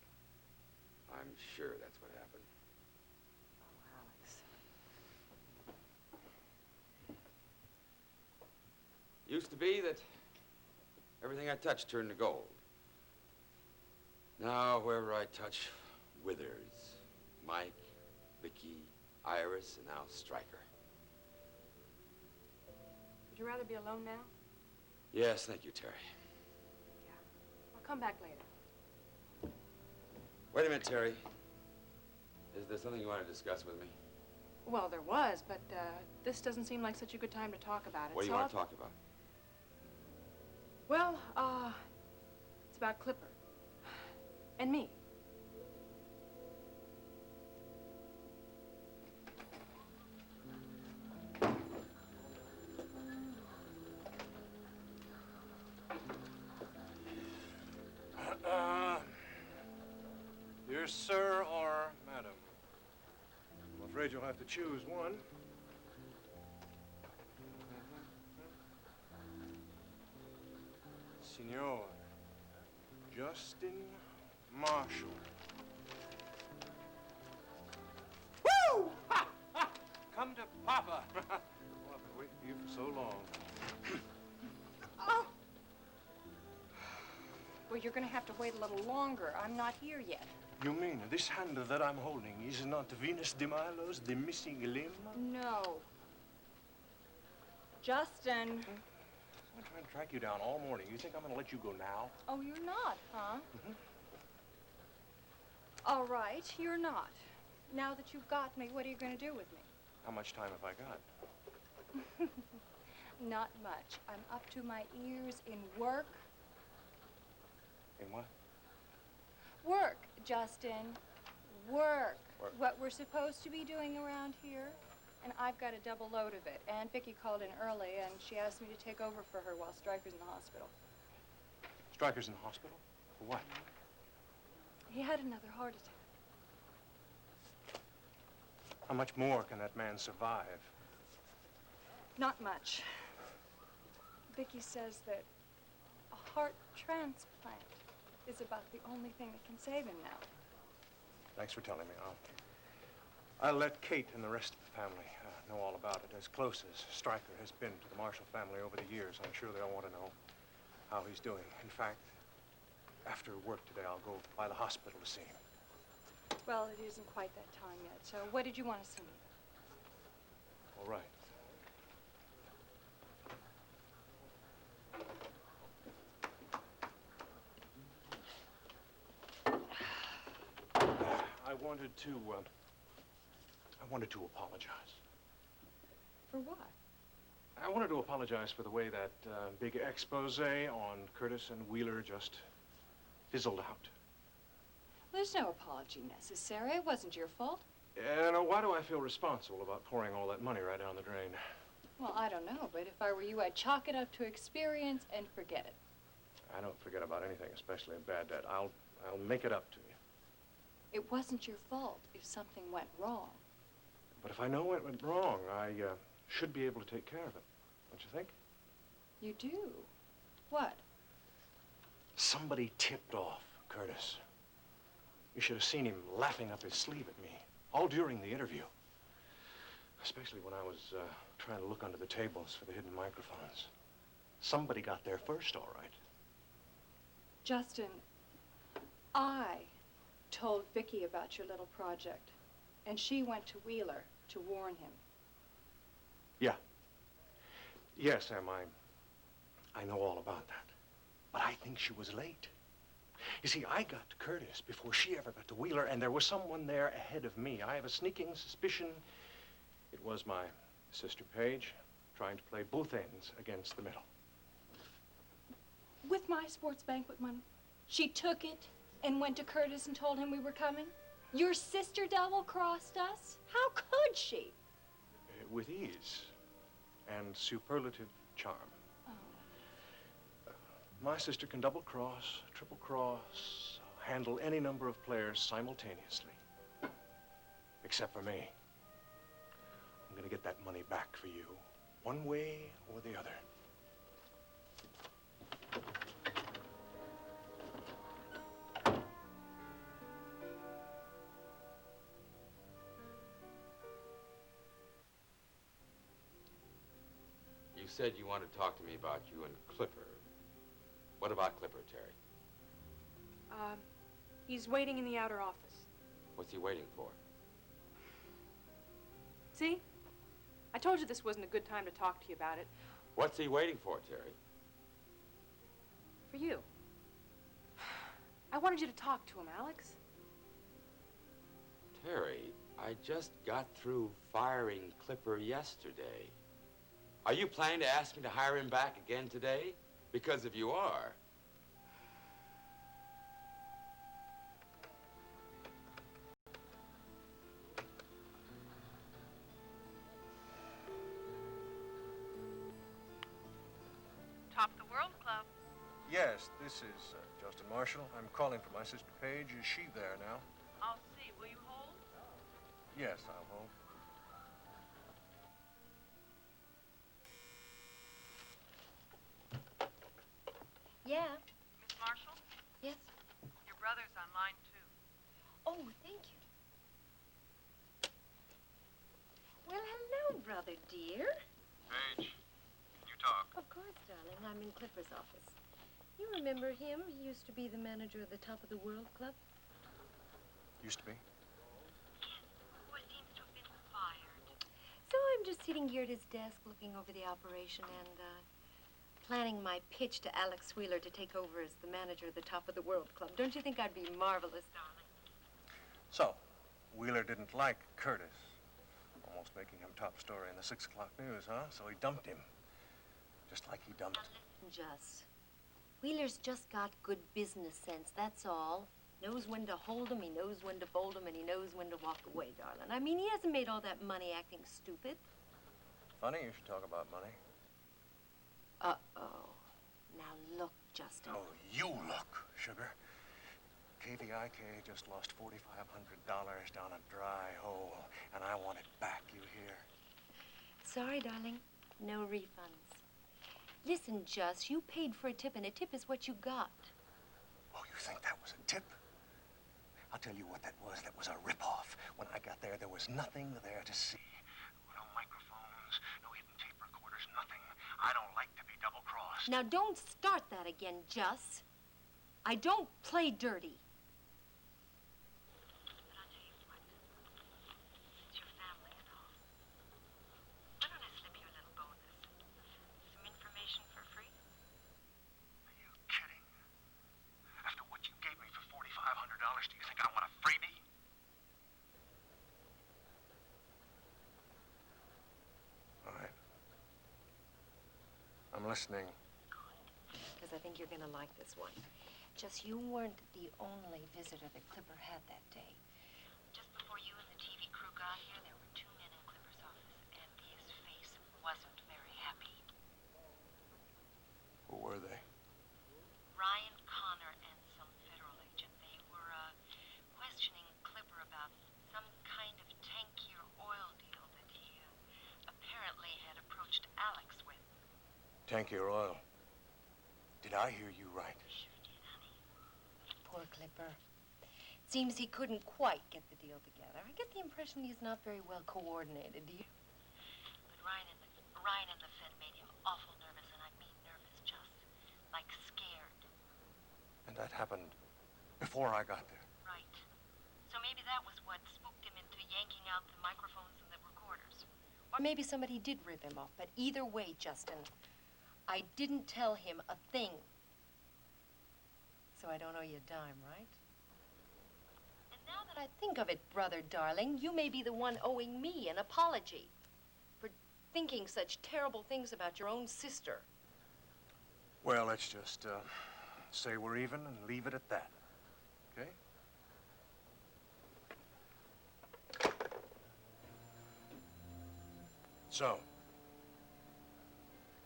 I'm sure that's what happened. Oh, Alex. Used to be that everything I touched turned to gold. Now, wherever I touch withers. Mike, Vicky, Iris, and now Stryker. Would you rather be alone now? Yes, thank you, Terry. I'll come back later. Wait a minute, Terry. Is there something you want to discuss with me? Well, there was, but this doesn't seem like such a good time to talk about it. What do you so want to talk about? Well, it's about Clipper. And me. Dear sir or madam, I'm afraid you'll have to choose one. Senor Justin Marshall. Woo! Ha! Ha! Come to Papa. Well, I've been waiting for you for so long. Oh! Well, you're going to have to wait a little longer. I'm not here yet. You mean this hand that I'm holding is not Venus de Milo's, the missing limb? No. Justin. I'm trying to track you down all morning. You think I'm going to let you go now? Oh, you're not, huh? All right, you're not. Now that you've got me, what are you going to do with me? How much time have I got? Not much. I'm up to my ears in work. In what? Work, Justin. Work. Work. What we're supposed to be doing around here. And I've got a double load of it. Aunt Vicky called in early, and she asked me to take over for her while Stryker's in the hospital. Stryker's in the hospital? For what? He had another heart attack. How much more can that man survive? Not much. Vicky says that a heart transplant is about the only thing that can save him now. Thanks for telling me. I'll let Kate and the rest of the family know all about it. As close as Stryker has been to the Marshall family over the years, I'm sure they'll want to know how he's doing. In fact, after work today, I'll go by the hospital to see him. Well, it isn't quite that time yet, so what did you want to see me? All right. I wanted to apologize. For what? I wanted to apologize for the way that big expose on Curtis and Wheeler just fizzled out. There's no apology necessary. It wasn't your fault. And why do I feel responsible about pouring all that money right down the drain? Well, I don't know, but if I were you, I'd chalk it up to experience and forget it. I don't forget about anything, especially a bad debt. I'll make it up to you. It wasn't your fault if something went wrong. But if I know it went wrong, I should be able to take care of it. Don't you think? You do? What? Somebody tipped off Curtis. You should have seen him laughing up his sleeve at me, all during the interview. Especially when I was trying to look under the tables for the hidden microphones. Somebody got there first, all right. Justin, I told Vicky about your little project, and she went to Wheeler to warn him. Yeah. Yes, Em, I know all about that. But I think she was late. You see, I got to Curtis before she ever got to Wheeler, and there was someone there ahead of me. I have a sneaking suspicion it was my sister Paige trying to play both ends against the middle. With my sports banquet money, she took it and went to Curtis and told him we were coming? Your sister double-crossed us? How could she? With ease and superlative charm. My sister can double-cross, triple-cross, handle any number of players simultaneously. Except for me. I'm gonna get that money back for you, one way or the other. You said you wanted to talk to me about you and Clipper. What about Clipper, Terry? He's waiting in the outer office. What's he waiting for? See? I told you this wasn't a good time to talk to you about it. What's he waiting for, Terry? For you. I wanted you to talk to him, Alex. Terry, I just got through firing Clipper yesterday. Are you planning to ask me to hire him back again today? Because if you are... Top of the World Club. Yes, this is Justin Marshall. I'm calling for my sister Paige. Is she there now? I'll see. Will you hold? Yes, I'll hold. Yeah. Miss Marshall? Yes? Your brother's on line 2. Oh, thank you. Well, hello, brother dear. Paige, can you talk? Of course, darling. I'm in Clipper's office. You remember him? He used to be the manager of the Top of the World Club. Used to be. Who seems to have been fired. So I'm just sitting here at his desk looking over the operation and planning my pitch to Alex Wheeler to take over as the manager of the Top of the World Club. Don't you think I'd be marvelous, darling? So, Wheeler didn't like Curtis. Almost making him top story in the 6 o'clock news, huh? So he dumped him. Just like he dumped... Wheeler's just got good business sense, that's all. Knows when to hold him, he knows when to fold him, and he knows when to walk away, darling. I mean, he hasn't made all that money acting stupid. Funny you should talk about money. Uh-oh. Now look, Justin. Oh, you look, sugar. KVIK just lost $4,500 down a dry hole, and I want it back, you hear? Sorry, darling. No refunds. Listen, Just, you paid for a tip, and a tip is what you got. Oh, you think that was a tip? I'll tell you what that was. That was a ripoff. When I got there was nothing there to see. No microphones, no hidden tape recorders, nothing. I don't like to be double-crossed. Now, don't start that again, Just. I don't play dirty. $4,500, do you think I want a freebie? All right. I'm listening. Because I think you're going to like this one. Just you weren't the only visitor that Clipper had that day. Just before you and the TV crew got here, there were 2 men in Clipper's office, and his face wasn't very happy. Who were they? Ryan Connor and some federal agent. They were questioning Clipper about some kind of tankier oil deal that he apparently had approached Alex with. Tankier oil. Did I hear you right? Sure did, honey. Poor Clipper. Seems he couldn't quite get the deal together. I get the impression he's not very well coordinated, do you? But Ryan and the Fed made him awful nervous, and I mean nervous, just like scared. And that happened before I got there. Right. So maybe that was what spooked him into yanking out the microphones and the recorders. Or maybe somebody did rip him off. But either way, Justin, I didn't tell him a thing. So I don't owe you a dime, right? And now that I think of it, brother darling, you may be the one owing me an apology for thinking such terrible things about your own sister. Well, let's just say we're even and leave it at that. Okay? So,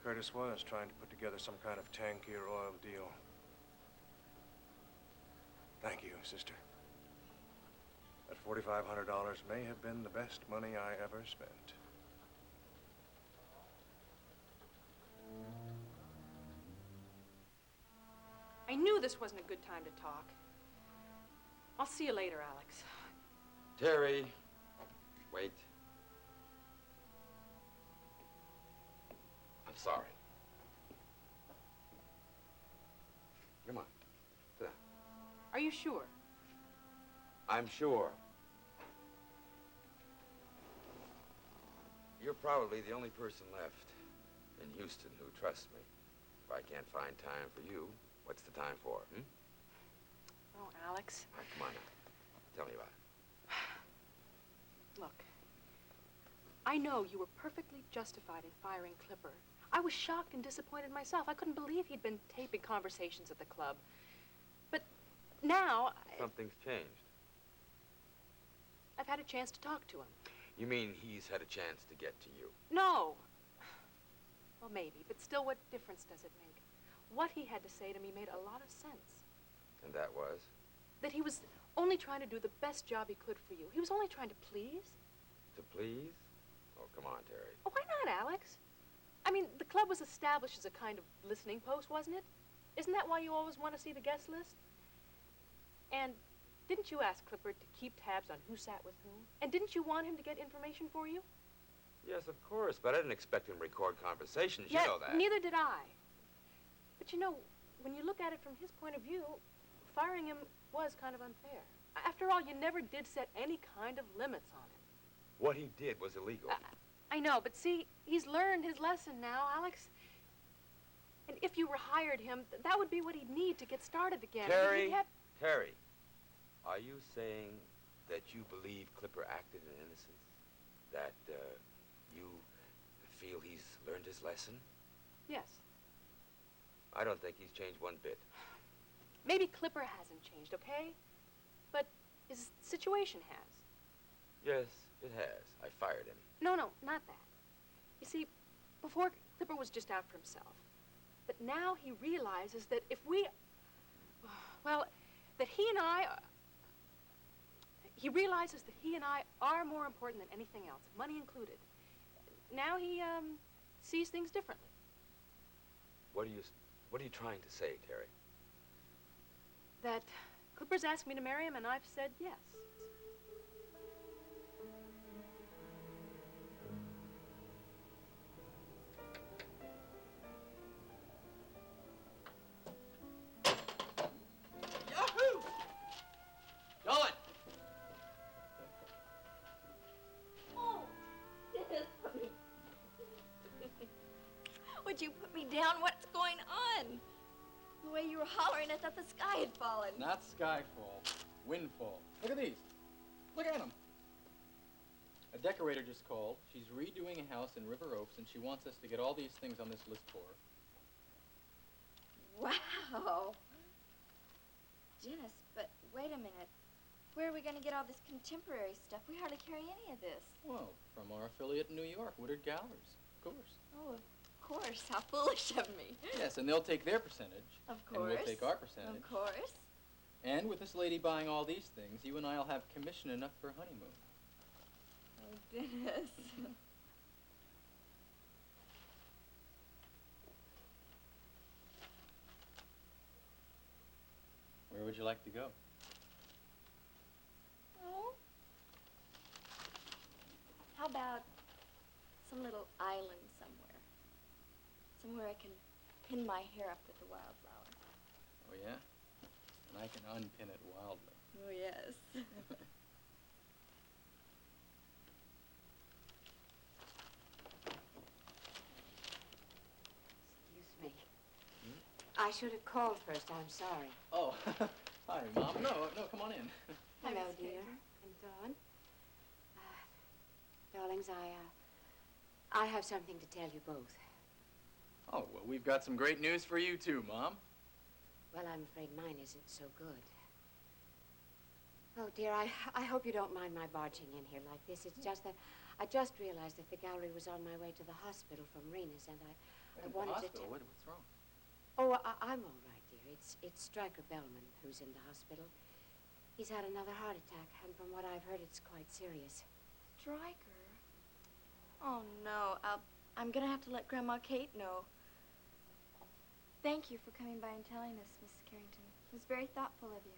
Curtis was trying to put together some kind of tankier oil deal. Thank you, sister. That $4,500 may have been the best money I ever spent. I knew this wasn't a good time to talk. I'll see you later, Alex. Terry, wait. I'm sorry. Come on, sit down. Are you sure? I'm sure. You're probably the only person left in Houston who trusts me. If I can't find time for you, what's the time for, hmm? Oh, Alex. All right, come on now. Tell me about it. Look, I know you were perfectly justified in firing Clipper. I was shocked and disappointed myself. I couldn't believe he'd been taping conversations at the club. But now... Something's changed. I've had a chance to talk to him. You mean he's had a chance to get to you? No. Well, maybe, but still, what difference does it make? What he had to say to me made a lot of sense. And that was? That he was only trying to do the best job he could for you. He was only trying to please. To please? Oh, come on, Terry. Oh, why not, Alex? I mean, the club was established as a kind of listening post, wasn't it? Isn't that why you always want to see the guest list? And didn't you ask Clipper to keep tabs on who sat with whom? And didn't you want him to get information for you? Yes, of course, but I didn't expect him to record conversations. Yeah, You know that. neither did I. But you know, when you look at it from his point of view, firing him was kind of unfair. After all, you never did set any kind of limits on him. What he did was illegal. I know, but see, he's learned his lesson now, Alex. And if you rehired him, that would be what he'd need to get started again. Terry, Terry, are you saying that you believe Clipper acted in innocence? That you feel he's learned his lesson? Yes. I don't think he's changed one bit. Maybe Clipper hasn't changed, okay? But his situation has. Yes, it has. I fired him. No, not that. You see, before, Clipper was just out for himself. But now he realizes that if we... Well, that he realizes that he and I are more important than anything else, money included. Now he sees things differently. What are you trying to say, Terry? That Clipper's asked me to marry him, and I've said yes. Yahoo! Going! Oh, Dennis, would you put me down? What's going on? The way you were hollering, I thought the sky had fallen. Not skyfall, windfall. Look at these. Look at them. A decorator just called. She's redoing a house in River Oaks, and she wants us to get all these things on this list for her. Wow. Dennis, but wait a minute. Where are we going to get all this contemporary stuff? We hardly carry any of this. Well, from our affiliate in New York, Woodard Galleries, of course. Oh, of course. How foolish of me. Yes, and they'll take their percentage. Of course. And we'll take our percentage. Of course. And with this lady buying all these things, you and I'll have commission enough for a honeymoon. Oh, Dennis. Where would you like to go? Oh. How about some little island somewhere? Somewhere I can pin my hair up with the wildflower. Oh, yeah? And I can unpin it wildly. Oh, yes. Excuse me. I should have called first. I'm sorry. Oh, hi, Mom. No, come on in. Hello, dear. And Dawn. Darlings, I have something to tell you both. Oh, well, we've got some great news for you, too, Mom. Well, I'm afraid mine isn't so good. Oh, dear, I hope you don't mind my barging in here like this. It's just that I just realized that the gallery was on my way to the hospital from Rena's, and I wanted to tell... What's wrong? Oh, I'm all right, dear. It's Stryker Bellman who's in the hospital. He's had another heart attack, and from what I've heard, it's quite serious. Stryker? Oh, no. I'm going to have to let Grandma Kate know. Thank you for coming by and telling us, Mrs. Carrington. It was very thoughtful of you.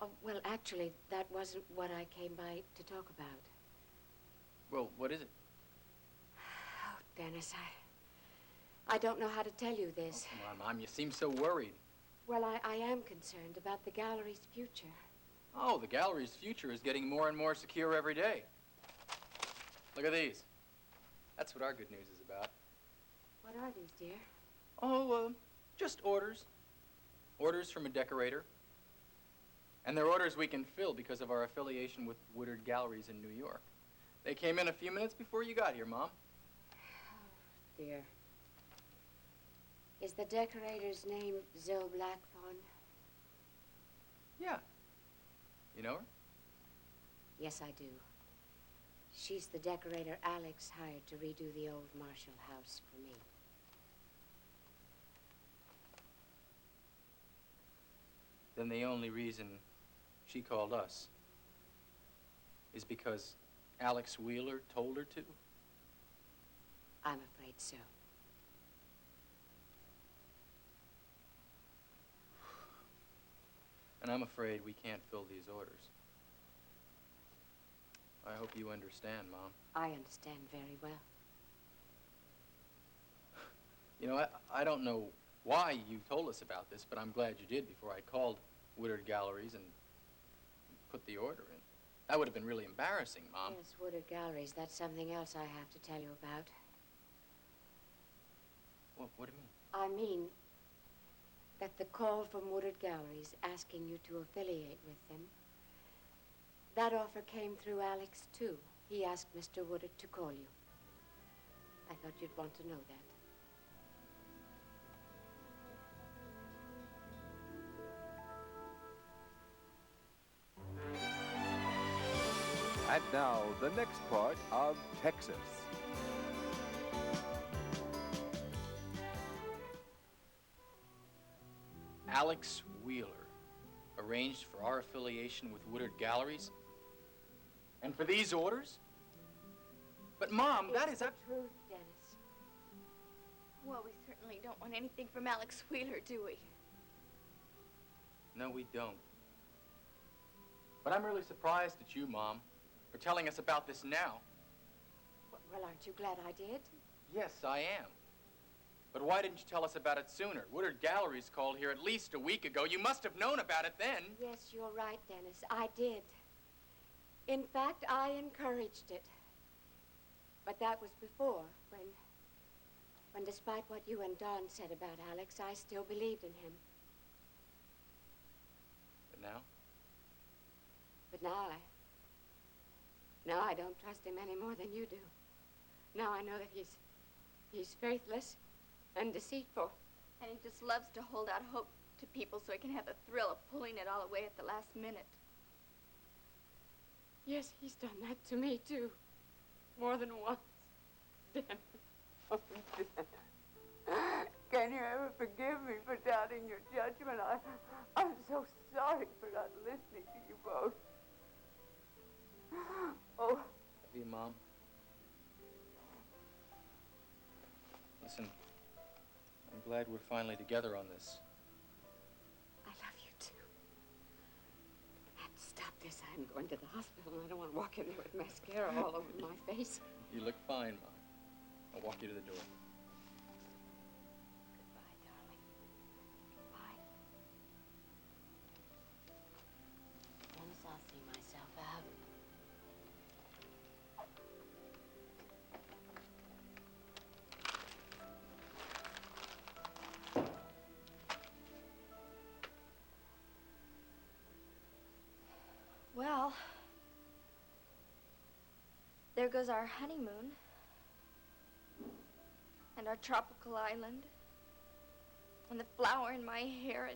Oh, well, actually, that wasn't what I came by to talk about. Well, what is it? Oh, Dennis, I don't know how to tell you this. Oh, come on, Mom, you seem so worried. Well, I am concerned about the gallery's future. Oh, the gallery's future is getting more and more secure every day. Look at these. That's what our good news is about. What are these, dear? Oh, just orders. Orders from a decorator. And they're orders we can fill because of our affiliation with Woodard Galleries in New York. They came in a few minutes before you got here, Mom. Oh, dear. Is the decorator's name Zoe Blackthorn? Yeah. You know her? Yes, I do. She's the decorator Alex hired to redo the old Marshall house for me. Then the only reason she called us is because Alex Wheeler told her to? I'm afraid so. And I'm afraid we can't fill these orders. I hope you understand, Mom. I understand very well. You know, I don't know why you told us about this, but I'm glad you did before I called Woodard Galleries and put the order in. That would have been really embarrassing, Mom. Yes, Woodard Galleries. That's something else I have to tell you about. What do you mean? I mean that the call from Woodard Galleries asking you to affiliate with them, that offer came through Alex, too. He asked Mr. Woodard to call you. I thought you'd want to know that. And now, the next part of Texas. Alex Wheeler. arranged for our affiliation with Woodard Galleries? And for these orders? But, Mom, that is the truth, Dennis. Well, we certainly don't want anything from Alex Wheeler, do we? No, we don't. But I'm really surprised at you, Mom, for telling us about this now. Well, aren't you glad I did? Yes, I am. But why didn't you tell us about it sooner? Woodard Galleries called here at least a week ago. You must have known about it then. Yes, you're right, Dennis. I did. In fact, I encouraged it. But that was before, when despite what you and Don said about Alex, I still believed in him. But now? But now I don't trust him any more than you do. Now I know that he's faithless and deceitful. And he just loves to hold out hope to people so he can have the thrill of pulling it all away at the last minute. Yes, he's done that to me, too. More than once. Dennis. Oh, Dennis. Can you ever forgive me for doubting your judgment? I'm so sorry for not listening to you both. Oh. Love you, Mom. Listen, I'm glad we're finally together on this. I love you, too. I have to stop this. I'm going to the hospital, and I don't want to walk in there with mascara all over my face. You look fine, Mom. I'll walk you to the door. Goodbye, darling. Goodbye. Dennis, I'll see myself out. Well, there goes our honeymoon. And our tropical island. And the flower in my hair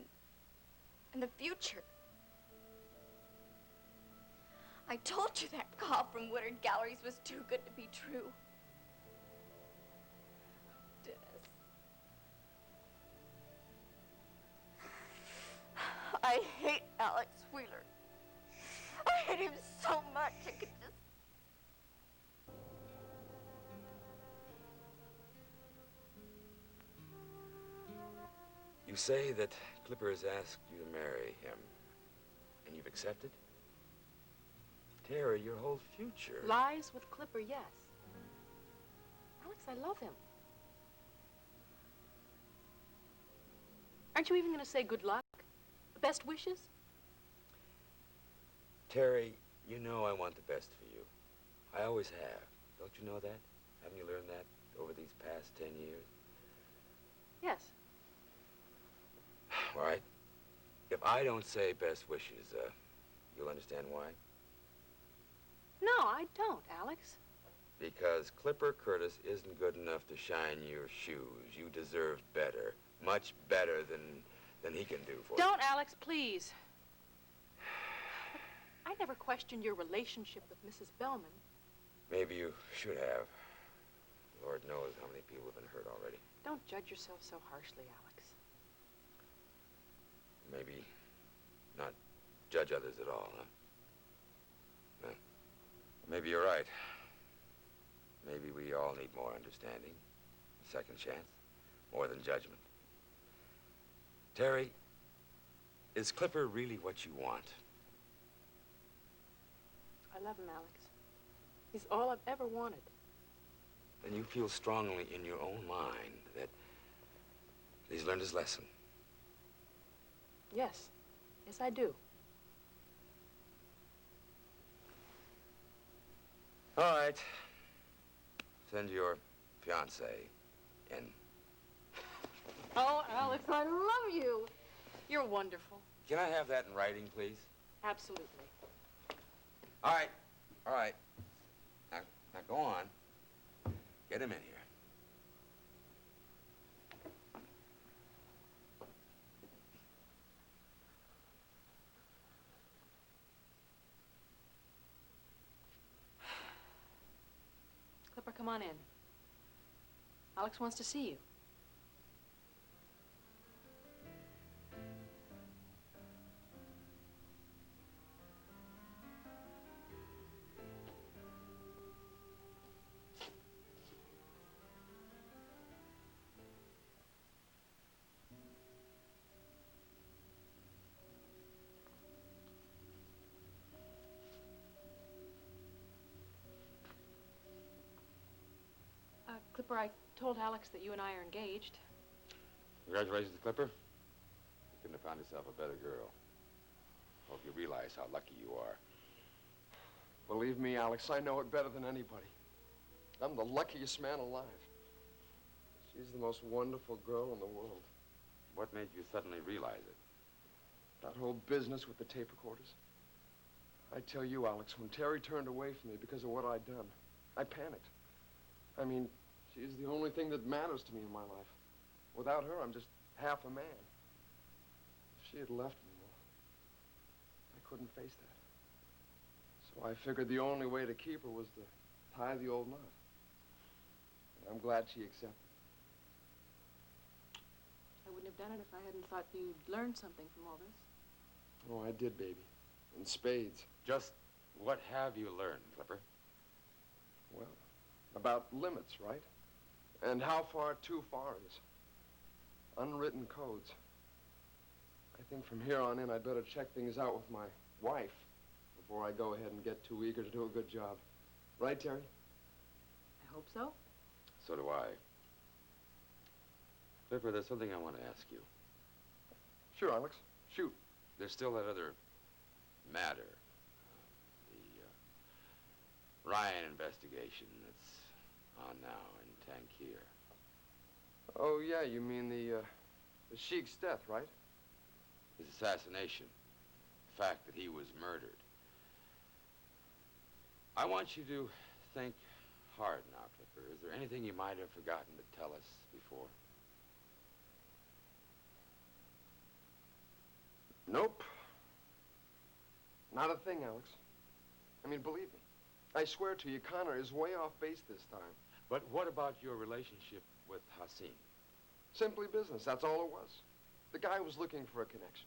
and the future. I told you that call from Woodard Galleries was too good to be true. Dennis. I hate Alex Wheeler. I hate him so much. I could just... You say that Clipper has asked you to marry him, and you've accepted? Terry, your whole future... Lies with Clipper, yes. Alex, I love him. Aren't you even going to say good luck? Best wishes? Terry, you know I want the best for you. I always have. Don't you know that? Haven't you learned that over these past 10 years? Yes. All right. If I don't say best wishes, you'll understand why? No, I don't, Alex. Because Clipper Curtis isn't good enough to shine your shoes. You deserve better. Much better than he can do for you. Don't, Alex, please. I never questioned your relationship with Mrs. Bellman. Maybe you should have. Lord knows how many people have been hurt already. Don't judge yourself so harshly, Alex. Maybe not judge others at all, huh? No. Maybe you're right. Maybe we all need more understanding, a second chance, more than judgment. Terry, is Clipper really what you want? I love him, Alex. He's all I've ever wanted. Then you feel strongly in your own mind that he's learned his lesson. Yes. Yes, I do. All right. Send your fiancé in. Oh, Alex, I love you. You're wonderful. Can I have that in writing, please? Absolutely. All right. All right. Now go on. Get him in here. Clipper, come on in. Alex wants to see you. Clipper, I told Alex that you and I are engaged. Congratulations, Clipper. You couldn't have found yourself a better girl. Hope you realize how lucky you are. Believe me, Alex, I know it better than anybody. I'm the luckiest man alive. She's the most wonderful girl in the world. What made you suddenly realize it? That whole business with the tape recorders. I tell you, Alex, when Terry turned away from me because of what I'd done, I panicked. I mean, she's the only thing that matters to me in my life. Without her, I'm just half a man. If she had left me, well, I couldn't face that. So I figured the only way to keep her was to tie the old knot. And I'm glad she accepted. I wouldn't have done it if I hadn't thought you'd learned something from all this. Oh, I did, baby. In spades. Just what have you learned, Clipper? Well, about limits, right? And how far too far is. Unwritten codes. I think from here on in, I'd better check things out with my wife before I go ahead and get too eager to do a good job. Right, Terry? I hope so. So do I. Clipper, there's something I want to ask you. Sure, Alex. Shoot. There's still that other matter. The Ryan investigation that's on now in Tangier. Oh, yeah, you mean the Sheik's death, right? His assassination. The fact that he was murdered. I want you to think hard now, Clipper. Is there anything you might have forgotten to tell us before? Nope. Not a thing, Alex. I mean, believe me. I swear to you, Connor is way off base this time. But what about your relationship with Hassan? Simply business, that's all it was. The guy was looking for a connection.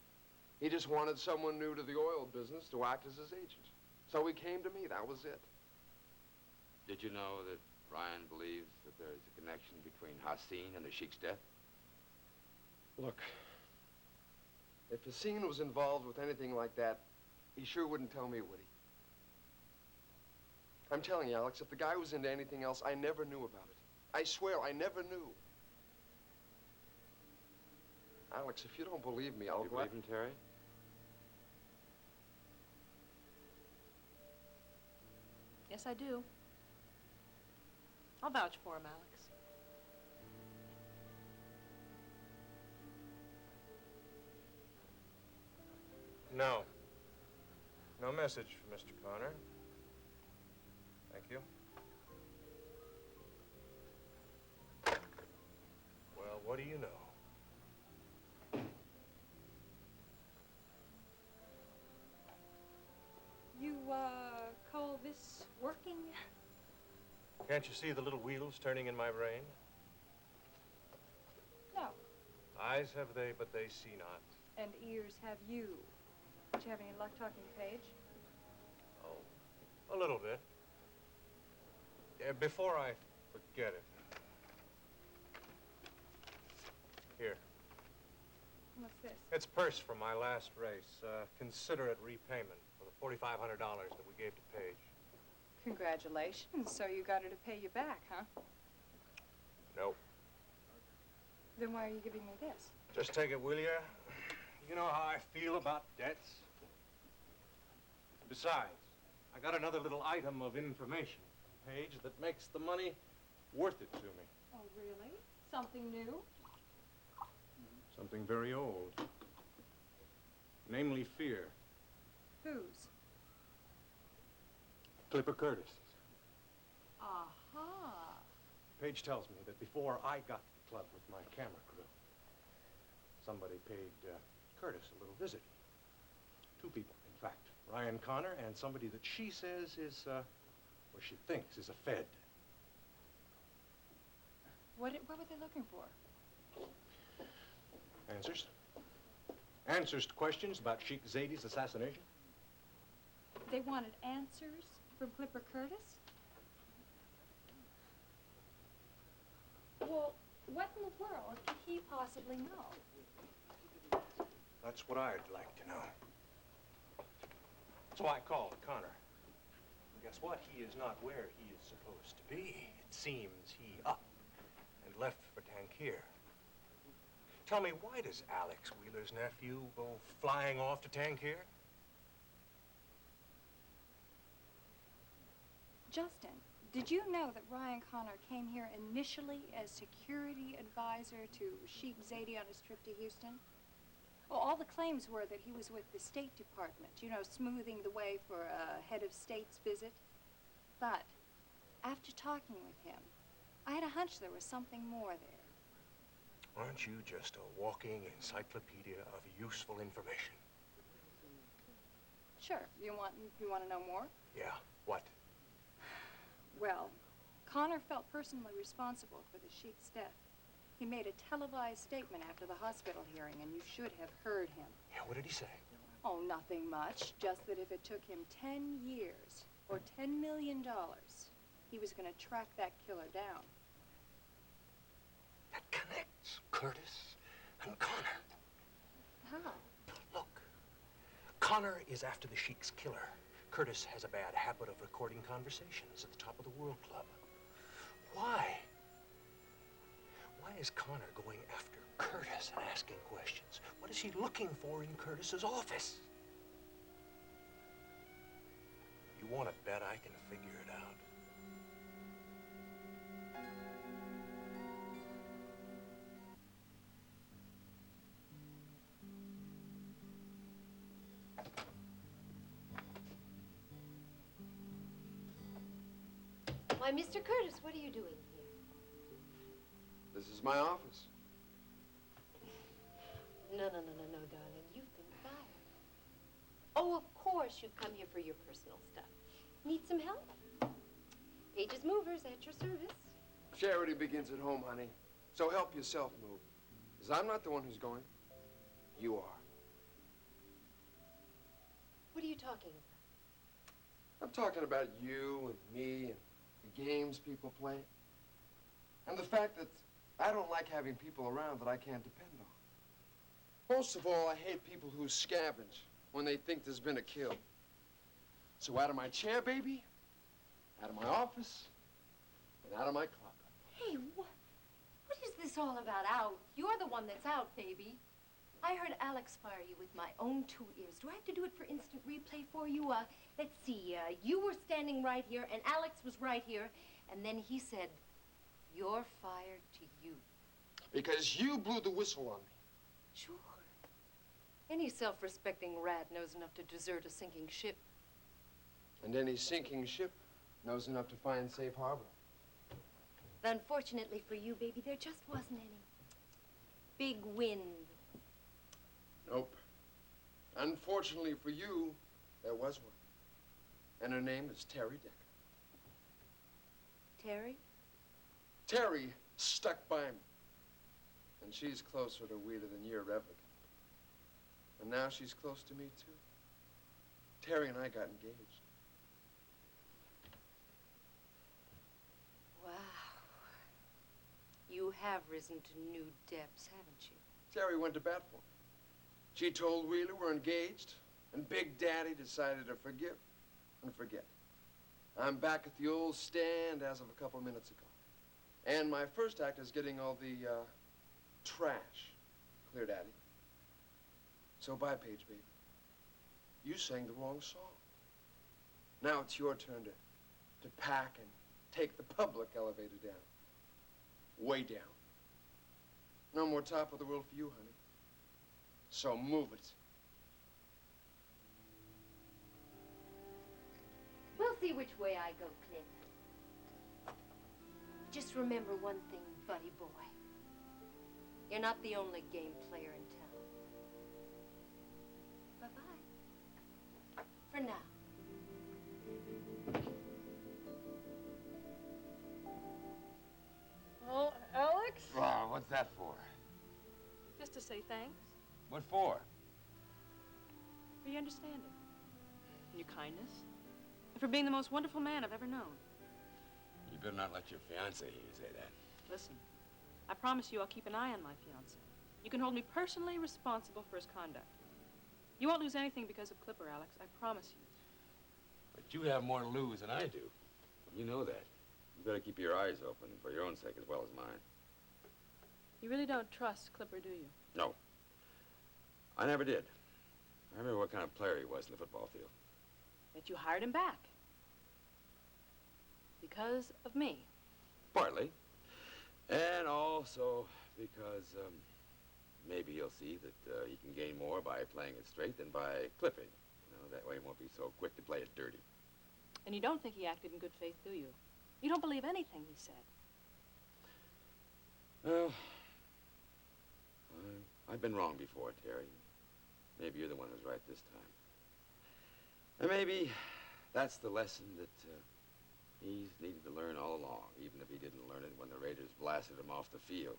He just wanted someone new to the oil business to act as his agent. So he came to me, that was it. Did you know that Ryan believes that there's a connection between Hassan and the Sheik's death? Look, if Hassan was involved with anything like that, he sure wouldn't tell me, would he? I'm telling you, Alex, if the guy was into anything else, I never knew about it. I swear, I never knew. Alex, if you don't believe me, I'll You believe him, Terry? Yes, I do. I'll vouch for him, Alex. No. No message for Mr. Connor. Thank you. Well, what do you know? You, call this working? Can't you see the little wheels turning in my brain? No. Eyes have they, but they see not. And ears have you. Did you have any luck talking to Paige? Oh, a little bit. Before I forget it. Here. What's this? It's purse from my last race. Consider it repayment for the $4,500 that we gave to Paige. Congratulations. So you got her to pay you back, huh? Nope. Then why are you giving me this? Just take it, will ya? You know how I feel about debts. Besides, I got another little item of information, Paige, that makes the money worth it to me. Oh, really? Something new? Something very old. Namely, fear. Whose? Clipper Curtis. Aha. Paige tells me that before I got to the club with my camera crew, somebody paid Curtis a little visit. Two people, in fact. Ryan Connor and somebody that she says is, or she thinks is a Fed. What were they looking for? Answers? Answers to questions about Sheikh Zady's assassination? They wanted answers from Clipper Curtis? Well, what in the world could he possibly know? That's what I'd like to know. So I called Connor. Guess what? He is not where he is supposed to be. It seems he upped left for Tangier. Tell me, why does Alex Wheeler's nephew go flying off to Tangier? Justin, did you know that Ryan Connor came here initially as security advisor to Sheikh Zaidi on his trip to Houston? Well, all the claims were that he was with the State Department, you know, smoothing the way for a head of state's visit. But after talking with him, I had a hunch there was something more there. Aren't you just a walking encyclopedia of useful information? Sure. You want to know more? Yeah, what? Well, Connor felt personally responsible for the Sheik's death. He made a televised statement after the hospital hearing, and you should have heard him. Yeah, what did he say? Oh, nothing much. Just that if it took him 10 years or $10 million, he was going to track that killer down. That connects Curtis and Connor. How? Look, Connor is after the Sheik's killer. Curtis has a bad habit of recording conversations at the top of the World Club. Why? Why is Connor going after Curtis and asking questions? What is he looking for in Curtis's office? You want to bet I can figure it out? Why, Mr. Curtis, what are you doing here? This is my office. No, darling. You've been fired. Oh, of course you've come here for your personal stuff. Need some help? Paige's Movers at your service. Charity begins at home, honey. So help yourself move. Because I'm not the one who's going. You are. What are you talking about? I'm talking about you and me and the games people play. And the fact that I don't like having people around that I can't depend on. Most of all, I hate people who scavenge when they think there's been a kill. So out of my chair, baby, out of my office, and out of my club. Hey, what is this all about out? You're the one that's out, baby. I heard Alex fire you with my own 2 ears. Do I have to do it for instant replay for you? Let's see, you were standing right here, and Alex was right here, and then he said, "You're fired to you." Because you blew the whistle on me. Sure. Any self-respecting rat knows enough to desert a sinking ship. And any sinking ship knows enough to find safe harbor. Unfortunately for you, baby, there just wasn't any. Big wind. Nope. Unfortunately for you, there was one. And her name is Terry Decker. Terry? Terry stuck by me. And she's closer to Wheeler than you're ever gonna be. And now she's close to me, too. Terry and I got engaged. Wow. You have risen to new depths, haven't you? Terry went to bat for me. She told Wheeler we're engaged, and Big Daddy decided to forgive and forget. I'm back at the old stand as of a couple of minutes ago. And my first act is getting all the, trash cleared out of you. So bye, Paige, baby. You sang the wrong song. Now it's your turn to pack and take the public elevator down. Way down. No more top of the world for you, honey. So move it. We'll see which way I go, Clint. Just remember one thing, buddy boy. You're not the only game player in town. Bye-bye. For now. Oh, Alex? Wow, what's that for? Just to say thanks What for? for your understanding, and your kindness, and for being the most wonderful man I've ever known. You better not let your fiancé hear you say that. Listen, I promise you I'll keep an eye on my fiancé. You can hold me personally responsible for his conduct. You won't lose anything because of Clipper, Alex. I promise you. But you have more to lose than I do. You know that. You better keep your eyes open for your own sake as well as mine. You really don't trust Clipper, do you? No. I never did. I remember what kind of player he was in the football field. That you hired him back. Because of me. Partly. And also because maybe he'll see that he can gain more by playing it straight than by clipping. You know, that way he won't be so quick to play it dirty. And you don't think he acted in good faith, do you? You don't believe anything he said. Well, I've been wrong before, Terry. Maybe you're the one who's right this time. And maybe that's the lesson that he's needed to learn all along, even if he didn't learn it when the Raiders blasted him off the field.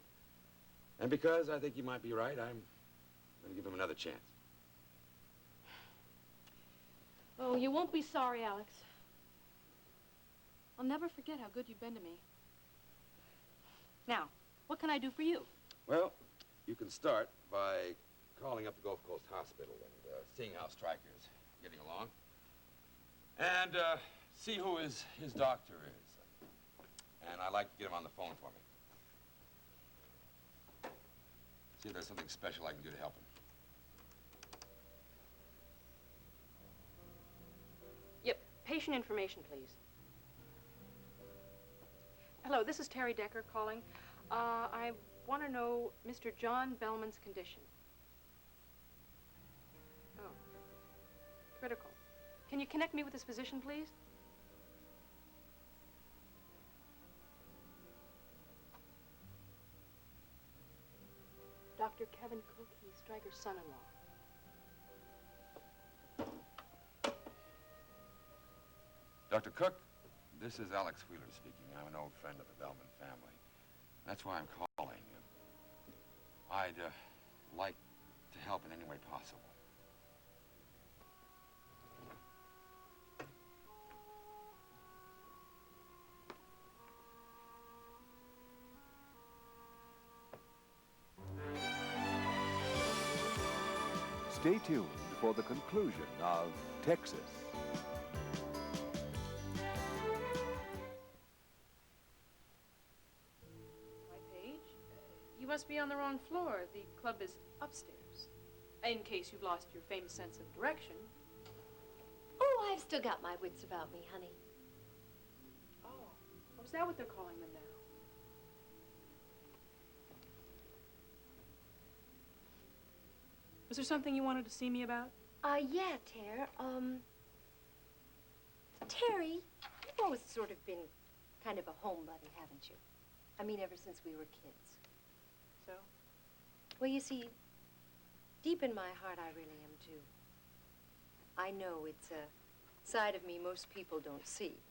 And because I think you might be right, I'm going to give him another chance. Oh, you won't be sorry, Alex. I'll never forget how good you've been to me. Now, what can I do for you? Well, you can start by calling up the Gulf Coast Hospital and seeing how Stryker's getting along. And see who his doctor is. And I'd like to get him on the phone for me. See if there's something special I can do to help him. Yep, patient information, please. Hello, this is Terry Decker calling. I want to know Mr. John Bellman's condition. Oh, critical. Can you connect me with his physician, please? Dr. Kevin Cook, he's Stryker's son-in-law. Dr. Cook, this is Alex Wheeler speaking. I'm an old friend of the Bellman family. That's why I'm calling. I'd like to help in any way possible. Stay tuned for the conclusion of Texas. Hi, Paige. You must be on the wrong floor. The club is upstairs. In case you've lost your famous sense of direction. Oh, I've still got my wits about me, honey. Oh, is that what they're calling them now? Was there something you wanted to see me about? Yeah, Terry, you've always sort of been kind of a homebody, haven't you? I mean, ever since we were kids. So? Well, you see, deep in my heart, I really am, too. I know it's a side of me most people don't see.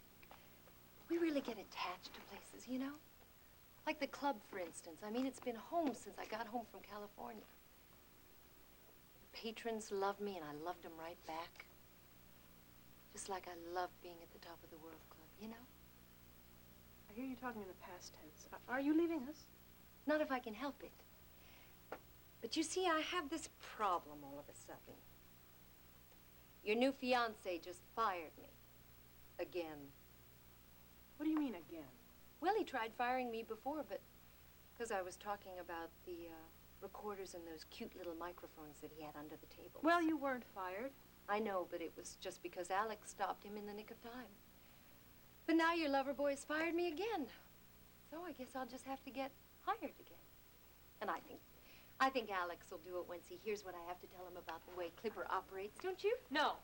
We really get attached to places, you know? Like the club, for instance. I mean, it's been home since I got home from California. Patrons loved me, and I loved them right back. Just like I loved being at the Top of the World Club, you know? I hear you talking in the past tense. Are you leaving us? Not if I can help it. But you see, I have this problem all of a sudden. Your new fiancé just fired me. Again. What do you mean, again? Well, he tried firing me before, but because I was talking about the recorders and those cute little microphones that he had under the table. Well, you weren't fired. I know, but it was just because Alex stopped him in the nick of time. But now your lover boy has fired me again. So I guess I'll just have to get hired again. And I think Alex will do it once he hears what I have to tell him about the way Clipper operates, don't you? No.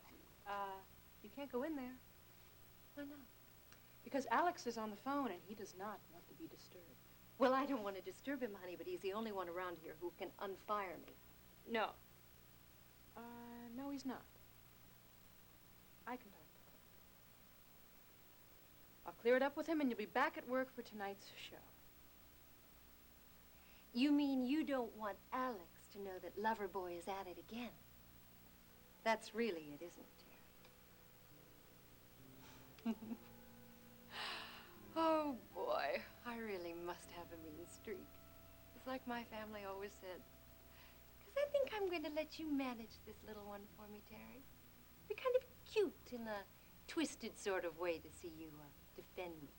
You can't go in there. Why not? Because Alex is on the phone and he does not want to be disturbed. Well, I don't want to disturb him, honey, but he's the only one around here who can unfire me. No. No, he's not. I can talk to him. I'll clear it up with him and you'll be back at work for tonight's show. You mean you don't want Alex to know that Loverboy is at it again? That's really it, isn't it, Terry? Oh, boy. I really must have a mean streak. It's like my family always said. Because I think I'm going to let you manage this little one for me, Terry. Be kind of cute in a twisted sort of way to see you defend me.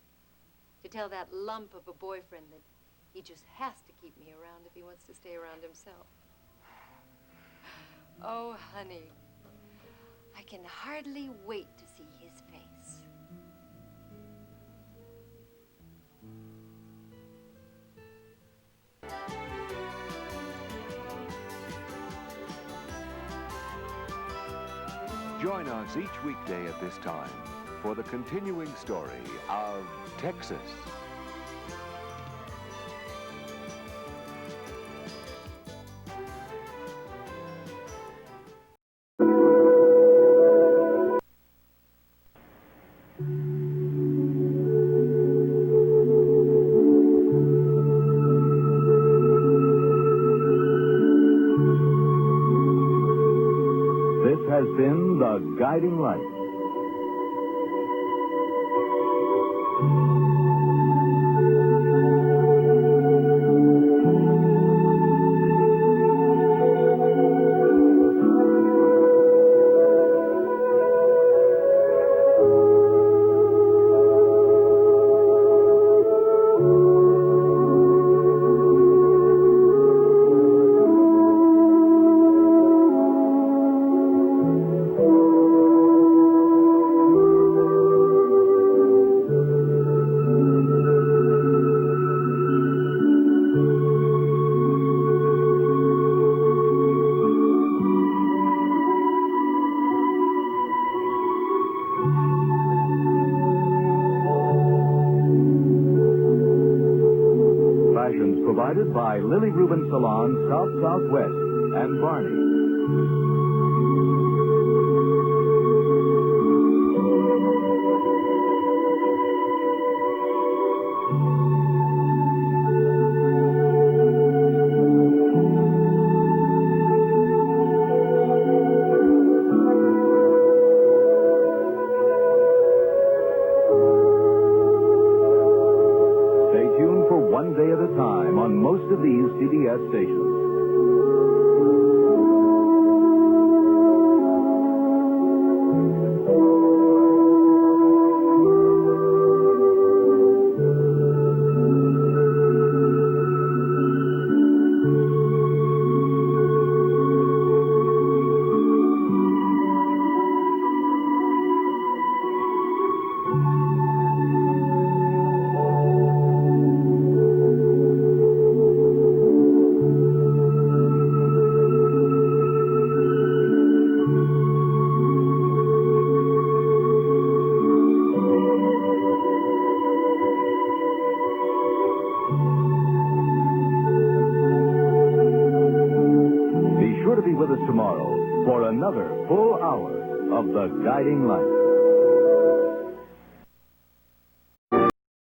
To tell that lump of a boyfriend that He just has to keep me around if he wants to stay around himself. Oh, honey, I can hardly wait to see his face. Join us each weekday at this time for the continuing story of Texas. This has been The Guiding Light. Fashions provided by Lily Rubin Salon, South Southwest, and Barney. Stay tuned for One Day at a Time on most of these CBS stations. Be sure to be with us tomorrow for another full hour of The Guiding Light.